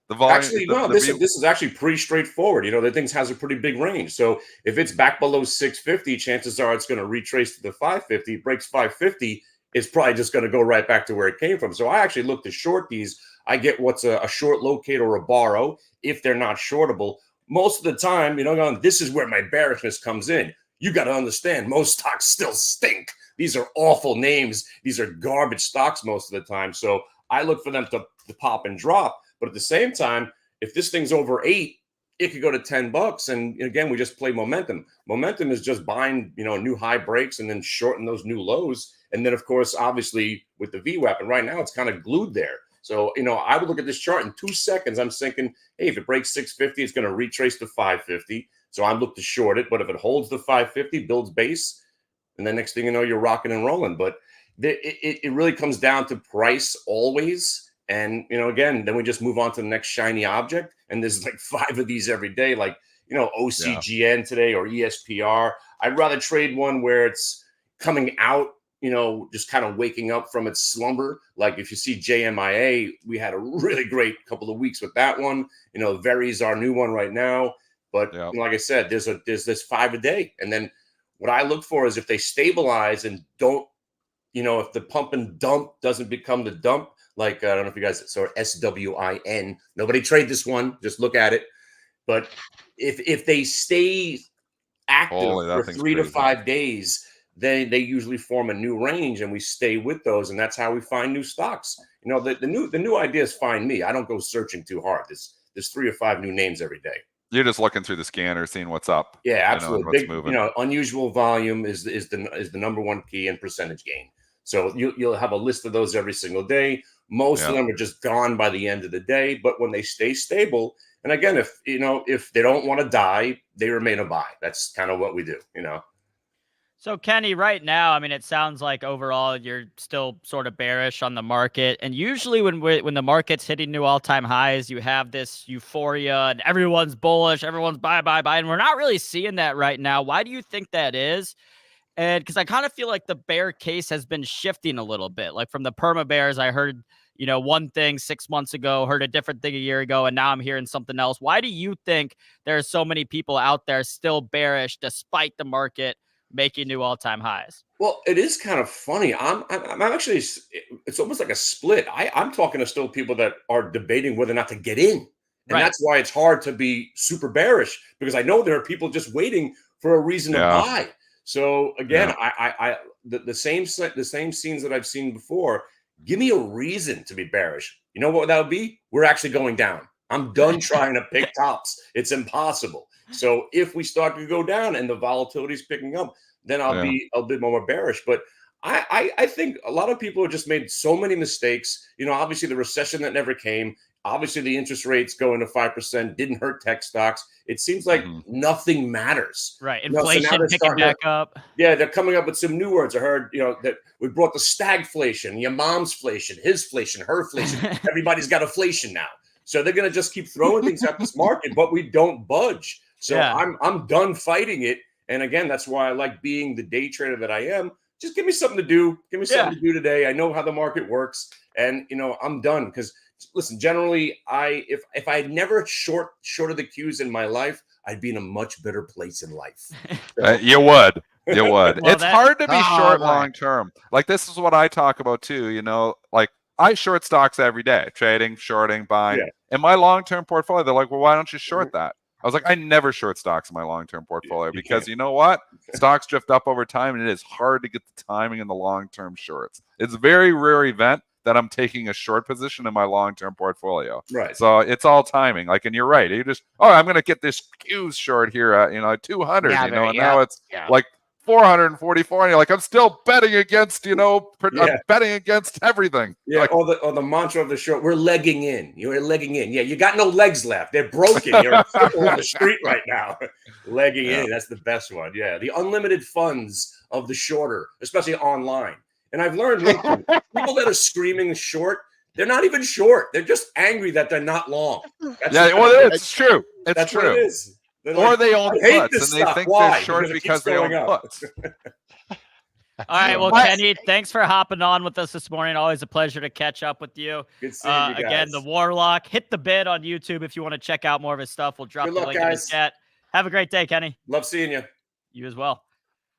the volume? Actually, no, this is actually pretty straightforward. The thing has a pretty big range. So if it's back below 650, chances are it's going to retrace to the 550, breaks 550. It's probably just going to go right back to where it came from. So I actually look to short these. I get what's a short locate or a borrow if they're not shortable. Most of the time, this is where my bearishness comes in. You got to understand, most stocks still stink. These are awful names. These are garbage stocks most of the time. So I look for them to pop and drop. But at the same time, if this thing's over 8, it could go to $10. And again, we just play momentum. Momentum is just buying, new high breaks and then shorting those new lows. And then, of course, obviously with the VWAP, and right now it's kind of glued there. So, I would look at this chart in 2 seconds. I'm thinking, hey, if it breaks 650, it's going to retrace to 550. So I look to short it. But if it holds the 550, builds base, and then next thing you know, you're rocking and rolling. But it really comes down to price always. And, again, then we just move on to the next shiny object. And there's like 5 of these every day, like, OCGN today or ESPR. I'd rather trade one where it's coming out, just kind of waking up from its slumber. Like if you see JMIA, we had a really great couple of weeks with that one. Very's our new one right now. But like I said, there's this 5 a day. And then what I look for is if they stabilize and don't, if the pump and dump doesn't become the dump, like I don't know if you guys saw SWIN. Nobody trade this one. Just look at it. But if they stay active for 3 to 5 days, then they usually form a new range, and we stay with those, and that's how we find new stocks. The new ideas find me. I don't go searching too hard. There's 3 or 5 new names every day. You're just looking through the scanner, seeing what's up. Yeah, absolutely. Big, unusual volume is the number one key, and percentage gain. So you'll have a list of those every single day. Most of them are just gone by the end of the day. But when they stay stable, and again, if they don't want to die, they remain a buy. That's kind of what we do. So Kenny, right now, I mean, it sounds like overall you're still sort of bearish on the market. And usually when the market's hitting new all-time highs, you have this euphoria and everyone's bullish, everyone's buy, and we're not really seeing that right now. Why do you think that is? And because I kind of feel like the bear case has been shifting a little bit. Like from the perma bears, I heard, one thing 6 months ago, heard a different thing a year ago, and now I'm hearing something else. Why do you think there are so many people out there still bearish despite the market making new all-time highs? Well, it is kind of funny. I'm actually, it's almost like a split. I'm talking to still people that are debating whether or not to get in. And Right. that's why it's hard to be super bearish, because I know there are people just waiting for a reason to Yeah. buy. So again, Yeah. the same scenes that I've seen before. Give me a reason to be bearish. You know what that would be? We're actually going down. I'm done trying to pick tops. It's impossible. So if we start to go down and the volatility is picking up, then I'll be a bit more bearish. But I think a lot of people have just made so many mistakes. Obviously the recession that never came. Obviously the interest rates going to 5% didn't hurt tech stocks. It seems like nothing matters. Right. So now Inflation they're picking starting back up. Yeah, they're coming up with some new words. I heard, that we brought the stagflation, your mom's inflation, his inflation, her inflation. Everybody's got inflation now. So they're going to just keep throwing things at this market, but we don't budge. So Yeah. I'm done fighting it. And again, that's why I like being the day trader that I am. Just give me something to do. Give me something to do today. I know how the market works, and I'm done. Because listen, generally, if I had never shorted the Qs in my life, I'd be in a much better place in life. You would. You would. Well, it's hard to be short boy. long term. Like this is what I talk about too. Like I short stocks every day, trading, shorting, buying. Yeah. In my long term portfolio, they're like, well, why don't you short that? I was like, I never short stocks in my long term portfolio because you know what? Stocks drift up over time, and it is hard to get the timing in the long term shorts. It's a very rare event that I'm taking a short position in my long-term portfolio. Right. So it's all timing. Like, and you're right. You just, I'm going to get this Qs short here at, 200, and now it's like 444. And you're like, I'm still betting against, I'm betting against everything. Yeah. Like, or the mantra of the short, we're legging in. You're legging in. Yeah. You got no legs left. They're broken. You're a cripple on the street right now. Legging in. That's the best one. Yeah. The unlimited funds of the shorter, especially online. And I've learned people that are screaming short, they're not even short. They're just angry that they're not long. It's true. It's true. What it is. Or they own puts, and they think they're short because they own puts. All right, well, Kenny, thanks for hopping on with us this morning. Always a pleasure to catch up with you. Good seeing you guys. Again, the Warlock. Hit the bid on YouTube if you want to check out more of his stuff. We'll drop the link in the chat. Have a great day, Kenny. Love seeing you. You as well.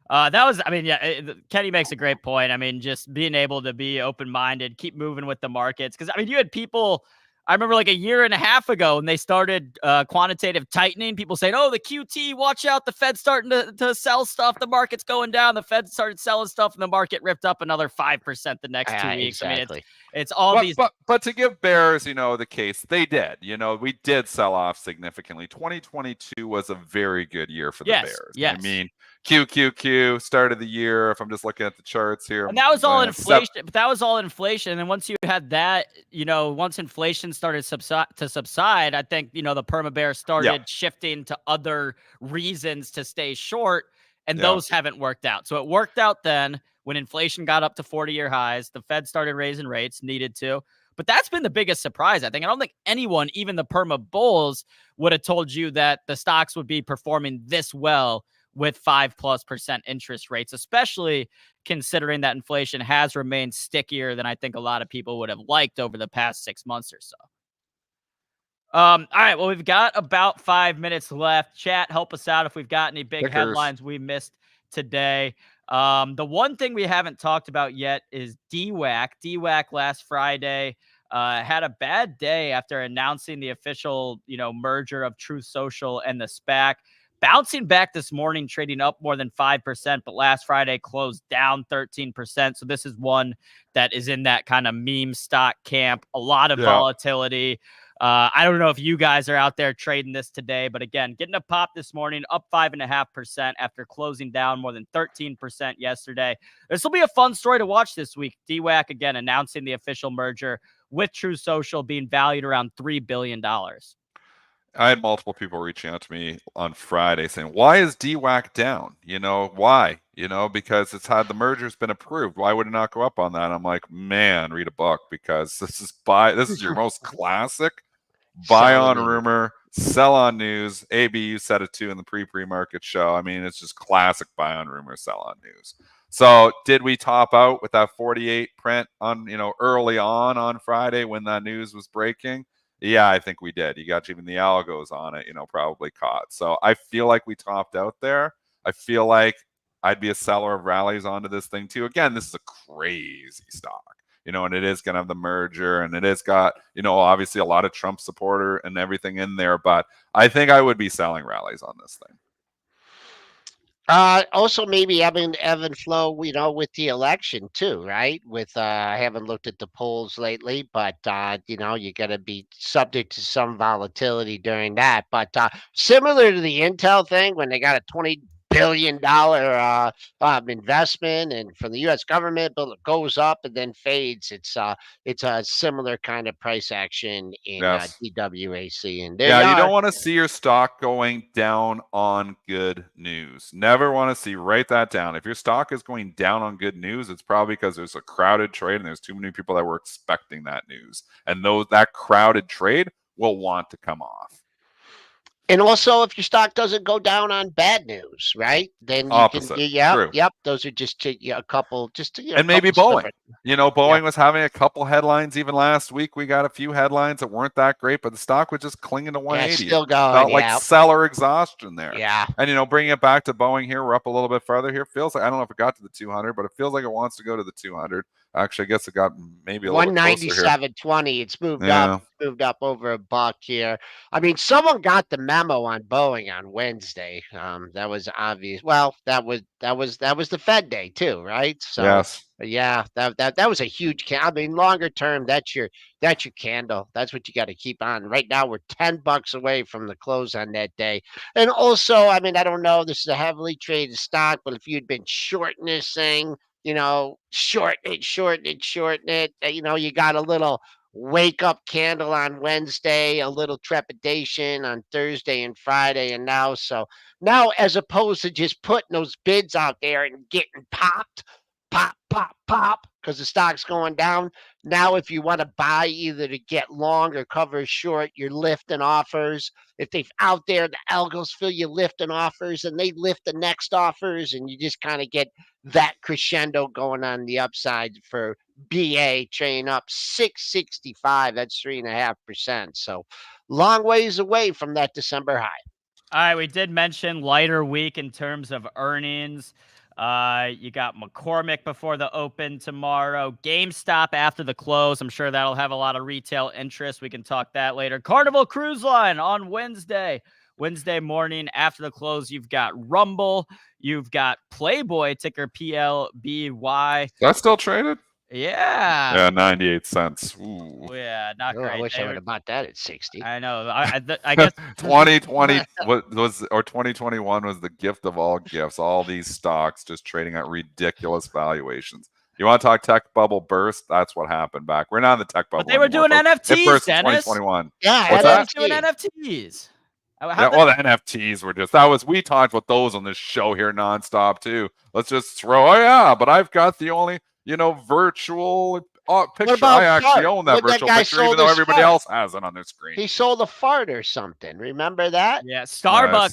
Kenny makes a great point. I mean, just being able to be open-minded, keep moving with the markets. Because, you had people, I remember like a year and a half ago when they started quantitative tightening, people saying, oh, the QT, watch out, the Fed's starting to sell stuff, the market's going down, the Fed started selling stuff, and the market ripped up another 5% the next 2 weeks. Exactly. It's all these... But to give bears, the case, they did. We did sell off significantly. 2022 was a very good year for the bears. Yes. I mean, QQQ started the year, if I'm just looking at the charts here. And that was all inflation. But that was all inflation. And then once you had that, once inflation started to subside, I think, the perma bear started shifting to other reasons to stay short. And those haven't worked out. So it worked out then when inflation got up to 40-year highs. The Fed started raising rates, needed to. But that's been the biggest surprise, I think. I don't think anyone, even the perma bulls, would have told you that the stocks would be performing this well with 5+% interest rates, especially considering that inflation has remained stickier than I think a lot of people would have liked over the past 6 months or so. All right, well, we've got about 5 minutes left. Chat, help us out if we've got any big headlines we missed today. The one thing we haven't talked about yet is DWAC. DWAC last Friday had a bad day after announcing the official, merger of Truth Social and the SPAC. Bouncing back this morning, trading up more than 5%, but last Friday closed down 13%. So this is one that is in that kind of meme stock camp. A lot of volatility. I don't know if you guys are out there trading this today, but again, getting a pop this morning, up 5.5% after closing down more than 13% yesterday. This will be a fun story to watch this week. DWAC, again, announcing the official merger with True Social being valued around $3 billion. I had multiple people reaching out to me on Friday saying, "Why is DWAC down? You know why? You know, because it's had the merger's been approved. Why would it not go up on that?" I'm like, "Man, read a book, because this is your most classic buy Sell on the news. rumor, sell on news." AB, you said it too in the pre-market show. I mean, it's just classic buy on rumor, sell on news. So did we top out with that 48 print on, early on Friday when that news was breaking? Yeah, I think we did. You got even the algos on it, probably caught. So I feel like we topped out there. I feel like I'd be a seller of rallies onto this thing too. Again, this is a crazy stock, and it is going to have the merger, and it has got, obviously a lot of Trump supporter and everything in there. But I think I would be selling rallies on this thing. Also maybe ebb and flow, with the election too, right? I haven't looked at the polls lately, but you got to be subject to some volatility during that. But similar to the Intel thing, when they got a $20 billion investment and from the U.S. government, but it goes up and then fades. It's a similar kind of price action in Yes. DWAC, and there Yeah, you you are. don't want to see your stock going down on good news. Never want to see, write that down. If your stock is going down on good news, it's probably because there's a crowded trade and there's too many people that were expecting that news. And that crowded trade will want to come off. And also, if your stock doesn't go down on bad news, right? Then you can, Opposite. yep, True. yep. Those are just a couple, And maybe couple Boeing. sliver. Boeing was having a couple headlines even last week. We got a few headlines that weren't that great, but the stock was just clinging to Yeah, 180. still It going. felt like Yeah, seller exhaustion there. yeah. And bringing it back to Boeing here, we're up a little bit further here. Feels like, I don't know if it got to the 200, but it feels like it wants to go to the 200. Actually, I guess it got maybe a little bit closer here. 197.20. It's moved up. Yeah. Moved up over a buck here. I mean, someone got the memo on Boeing on Wednesday. That was obvious. Well, that was the Fed day too, right? So Yes. yeah, that was a huge I mean, longer term, that's your candle. That's what you got to keep on. Right now, we're $10 away from the close on that day. And also, I mean, I don't know. This is a heavily traded stock, but if you'd been shorting this thing, shorten it. You got a little wake up candle on Wednesday, a little trepidation on Thursday and Friday, and now as opposed to just putting those bids out there and getting popped, pop, because the stock's going down. Now, if you want to buy either to get long or cover short, you're lifting offers. If they've out there, the algos feel you lifting offers, and they lift the next offers, and you just kind of get that crescendo going on the upside for BA trading up 665. That's 3.5%. So long ways away from that December high. All right, we did mention lighter week in terms of earnings. You got McCormick before the open tomorrow. GameStop after the close. I'm sure that'll have a lot of retail interest. We can talk that later. Carnival Cruise Line on Wednesday. Wednesday morning after the close, you've got Rumble. You've got Playboy, ticker PLBY. That's still traded? Yeah. Yeah, 98 cents. Ooh. Yeah, not great. I wish I would have bought that at 60. I know. I guess 2020 or 2021 was the gift of all gifts. All these stocks just trading at ridiculous valuations. You want to talk tech bubble burst? That's what happened back. We're not in the tech bubble. But they were anymore, doing folks. It NFTs, burst in Dennis. 2021. Yeah, What's They that? were doing NFTs. Yeah, well, the NFTs were we talked about those on this show here nonstop too. Let's just throw, but I've got the only, virtual picture. I actually own that virtual picture, even though everybody else has it on their screen. He sold a fart or something. Remember that? Yeah, Starbucks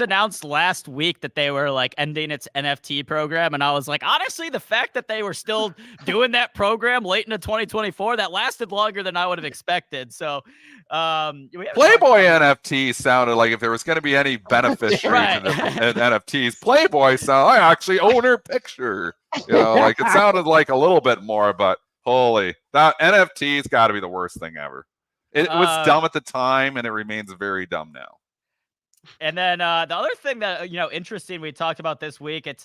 announced last week that they were like ending its NFT program, and I was like, honestly, the fact that they were still doing that program late into 2024, that lasted longer than I would have expected. So, Playboy NFT sounded like if there was going to be any beneficiary to the NFTs, Playboy I actually own her picture. Like it sounded like a little bit more, but holy, that NFT's got to be the worst thing ever. It was dumb at the time, and it remains very dumb now. And then the other thing that interesting we talked about this week, it's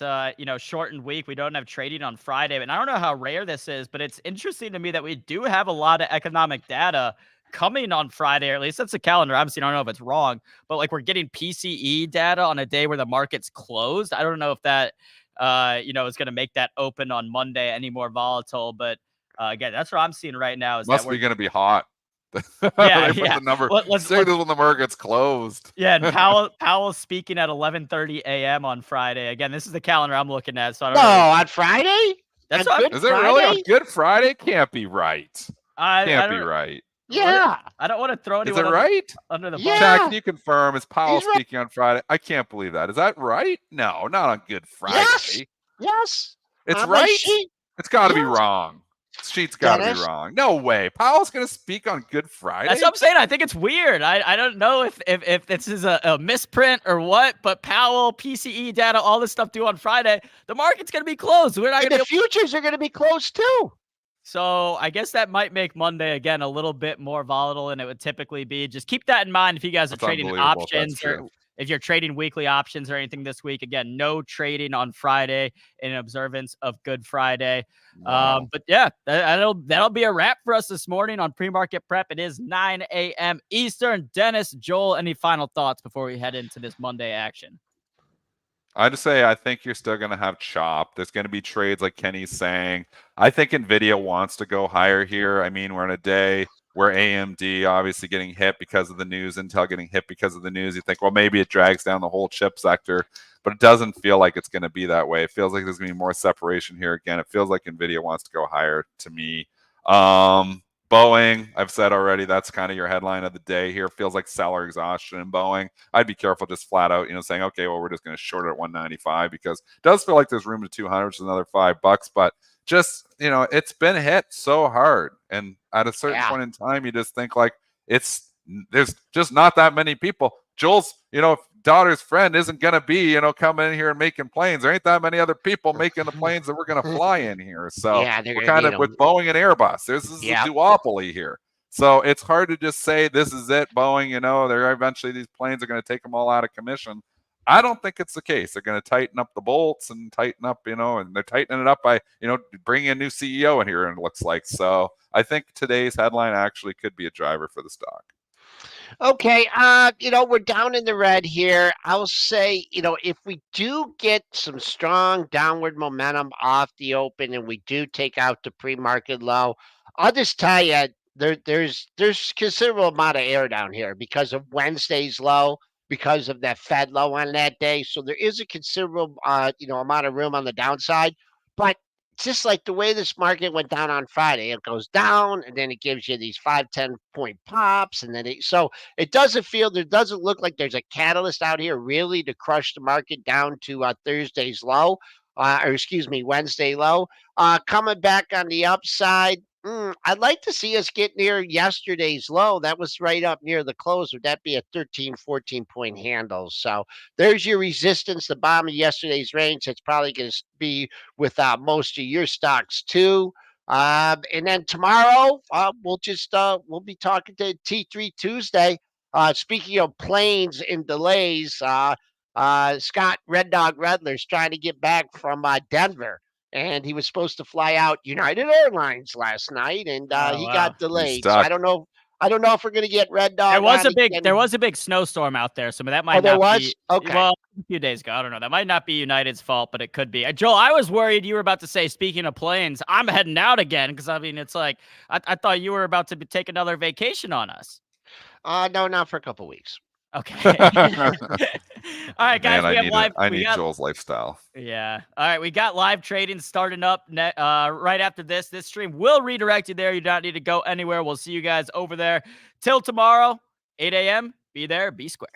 shortened week. We don't have trading on Friday, and I don't know how rare this is, but it's interesting to me that we do have a lot of economic data coming on Friday, or at least that's the calendar. Obviously, I don't know if it's wrong, but like we're getting PCE data on a day where the market's closed. I don't know if that is going to make that open on Monday any more volatile, but again, that's what I'm seeing right now. Must be going to be hot. Yeah, They put yeah. the number Let's- soon as when the market's closed. Yeah, and Powell's speaking at 11:30 a.m. on Friday. Again, this is the calendar I'm looking at, so I No, don't know. on Friday? That's On what Good Is it really on Friday? Good Friday? Can't be right. I Can't be don't. right. Yeah. I don't want to throw Is anyone it right? under the bus. Yeah. Chad, can you confirm? Is Powell He's right. speaking on Friday? I can't believe that. Is that right? No, not on Good Friday. Yes. Yes. It's On my right. sheet. It's got to be Yes. wrong. Sheet's got to be Dennis? wrong. No way. Powell's going to speak on Good Friday. That's what I'm saying. I think it's weird. I don't know if this is a misprint or what, but Powell, PCE data, all this stuff due on Friday. The market's going to be closed. We're not And going the to be able. futures are going to be closed too. So I guess that might make Monday again a little bit more volatile than it would typically be. Just keep that in mind if you guys are That's trading unbelievable if that's options or true. if you're trading weekly options or anything this week. Again, no trading on Friday in observance of Good Friday. Wow. But yeah, that'll be a wrap for us this morning on pre-market prep. It is 9 a.m. Eastern. Dennis, Joel, any final thoughts before we head into this Monday action? I just say I think you're still going to have chop. There's going to be trades like Kenny's saying. I think Nvidia wants to go higher here. I mean, we're in a day where AMD obviously getting hit because of the news, Intel getting hit because of the news. You think, well, maybe it drags down the whole chip sector, but it doesn't feel like it's going to be that way. It feels like there's going to be more separation here. Again, it feels like Nvidia wants to go higher to me. Boeing, I've said already, that's kind of your headline of the day here. Feels like seller exhaustion in Boeing. I'd be careful just flat out, saying, okay, well, we're just going to short it at 195 because it does feel like there's room to 200, which is another $5. But just, it's been hit so hard. And at a certain point in time, you just think like there's just not that many people. Joel's, daughter's friend isn't going to be, coming in here and making planes. There ain't that many other people making the planes that we're going to fly in here. So we're kind of with Boeing and Airbus. This is a duopoly here. So it's hard to just say this is it, Boeing, they're eventually these planes are going to take them all out of commission. I don't think it's the case. They're going to tighten up the bolts and tighten up, and they're tightening it up by, bringing a new CEO in here, and it looks like. So I think today's headline actually could be a driver for the stock. Okay, we're down in the red here. I'll say, if we do get some strong downward momentum off the open and we do take out the pre-market low, I'll just tell you there's considerable amount of air down here because of Wednesday's low, because of that Fed low on that day. So there is a considerable amount of room on the downside, but just like the way this market went down on Friday, it goes down and then it gives you these 5-10 point pops, and then it doesn't look like there's a catalyst out here really to crush the market down to Thursday's low, Wednesday low. Coming back on the upside, I'd like to see us get near yesterday's low. That was right up near the close. Would that be a 13, 14 point handle? So there's your resistance, the bottom of yesterday's range. That's probably going to be with most of your stocks too. And then tomorrow, we'll be talking to T3 Tuesday. Speaking of planes and delays, Scott Red Dog Redler's trying to get back from Denver. And he was supposed to fly out United Airlines last night, and he got delayed. So I don't know if we're going to get Red Dog. There was a big snowstorm out there, so that might there not was? be. Okay. Well, a few days ago, I don't know. That might not be United's fault, but it could be. Joel, I was worried you were about to say, speaking of planes, I'm heading out again because it's like I thought you were about to take another vacation on us. No, not for a couple weeks. Okay. All right, guys. Man, I need Joel's lifestyle. Yeah. All right. We got live trading starting up right after this. This stream will redirect you there. You don't need to go anywhere. We'll see you guys over there. Till tomorrow, 8 a.m. Be there, be square.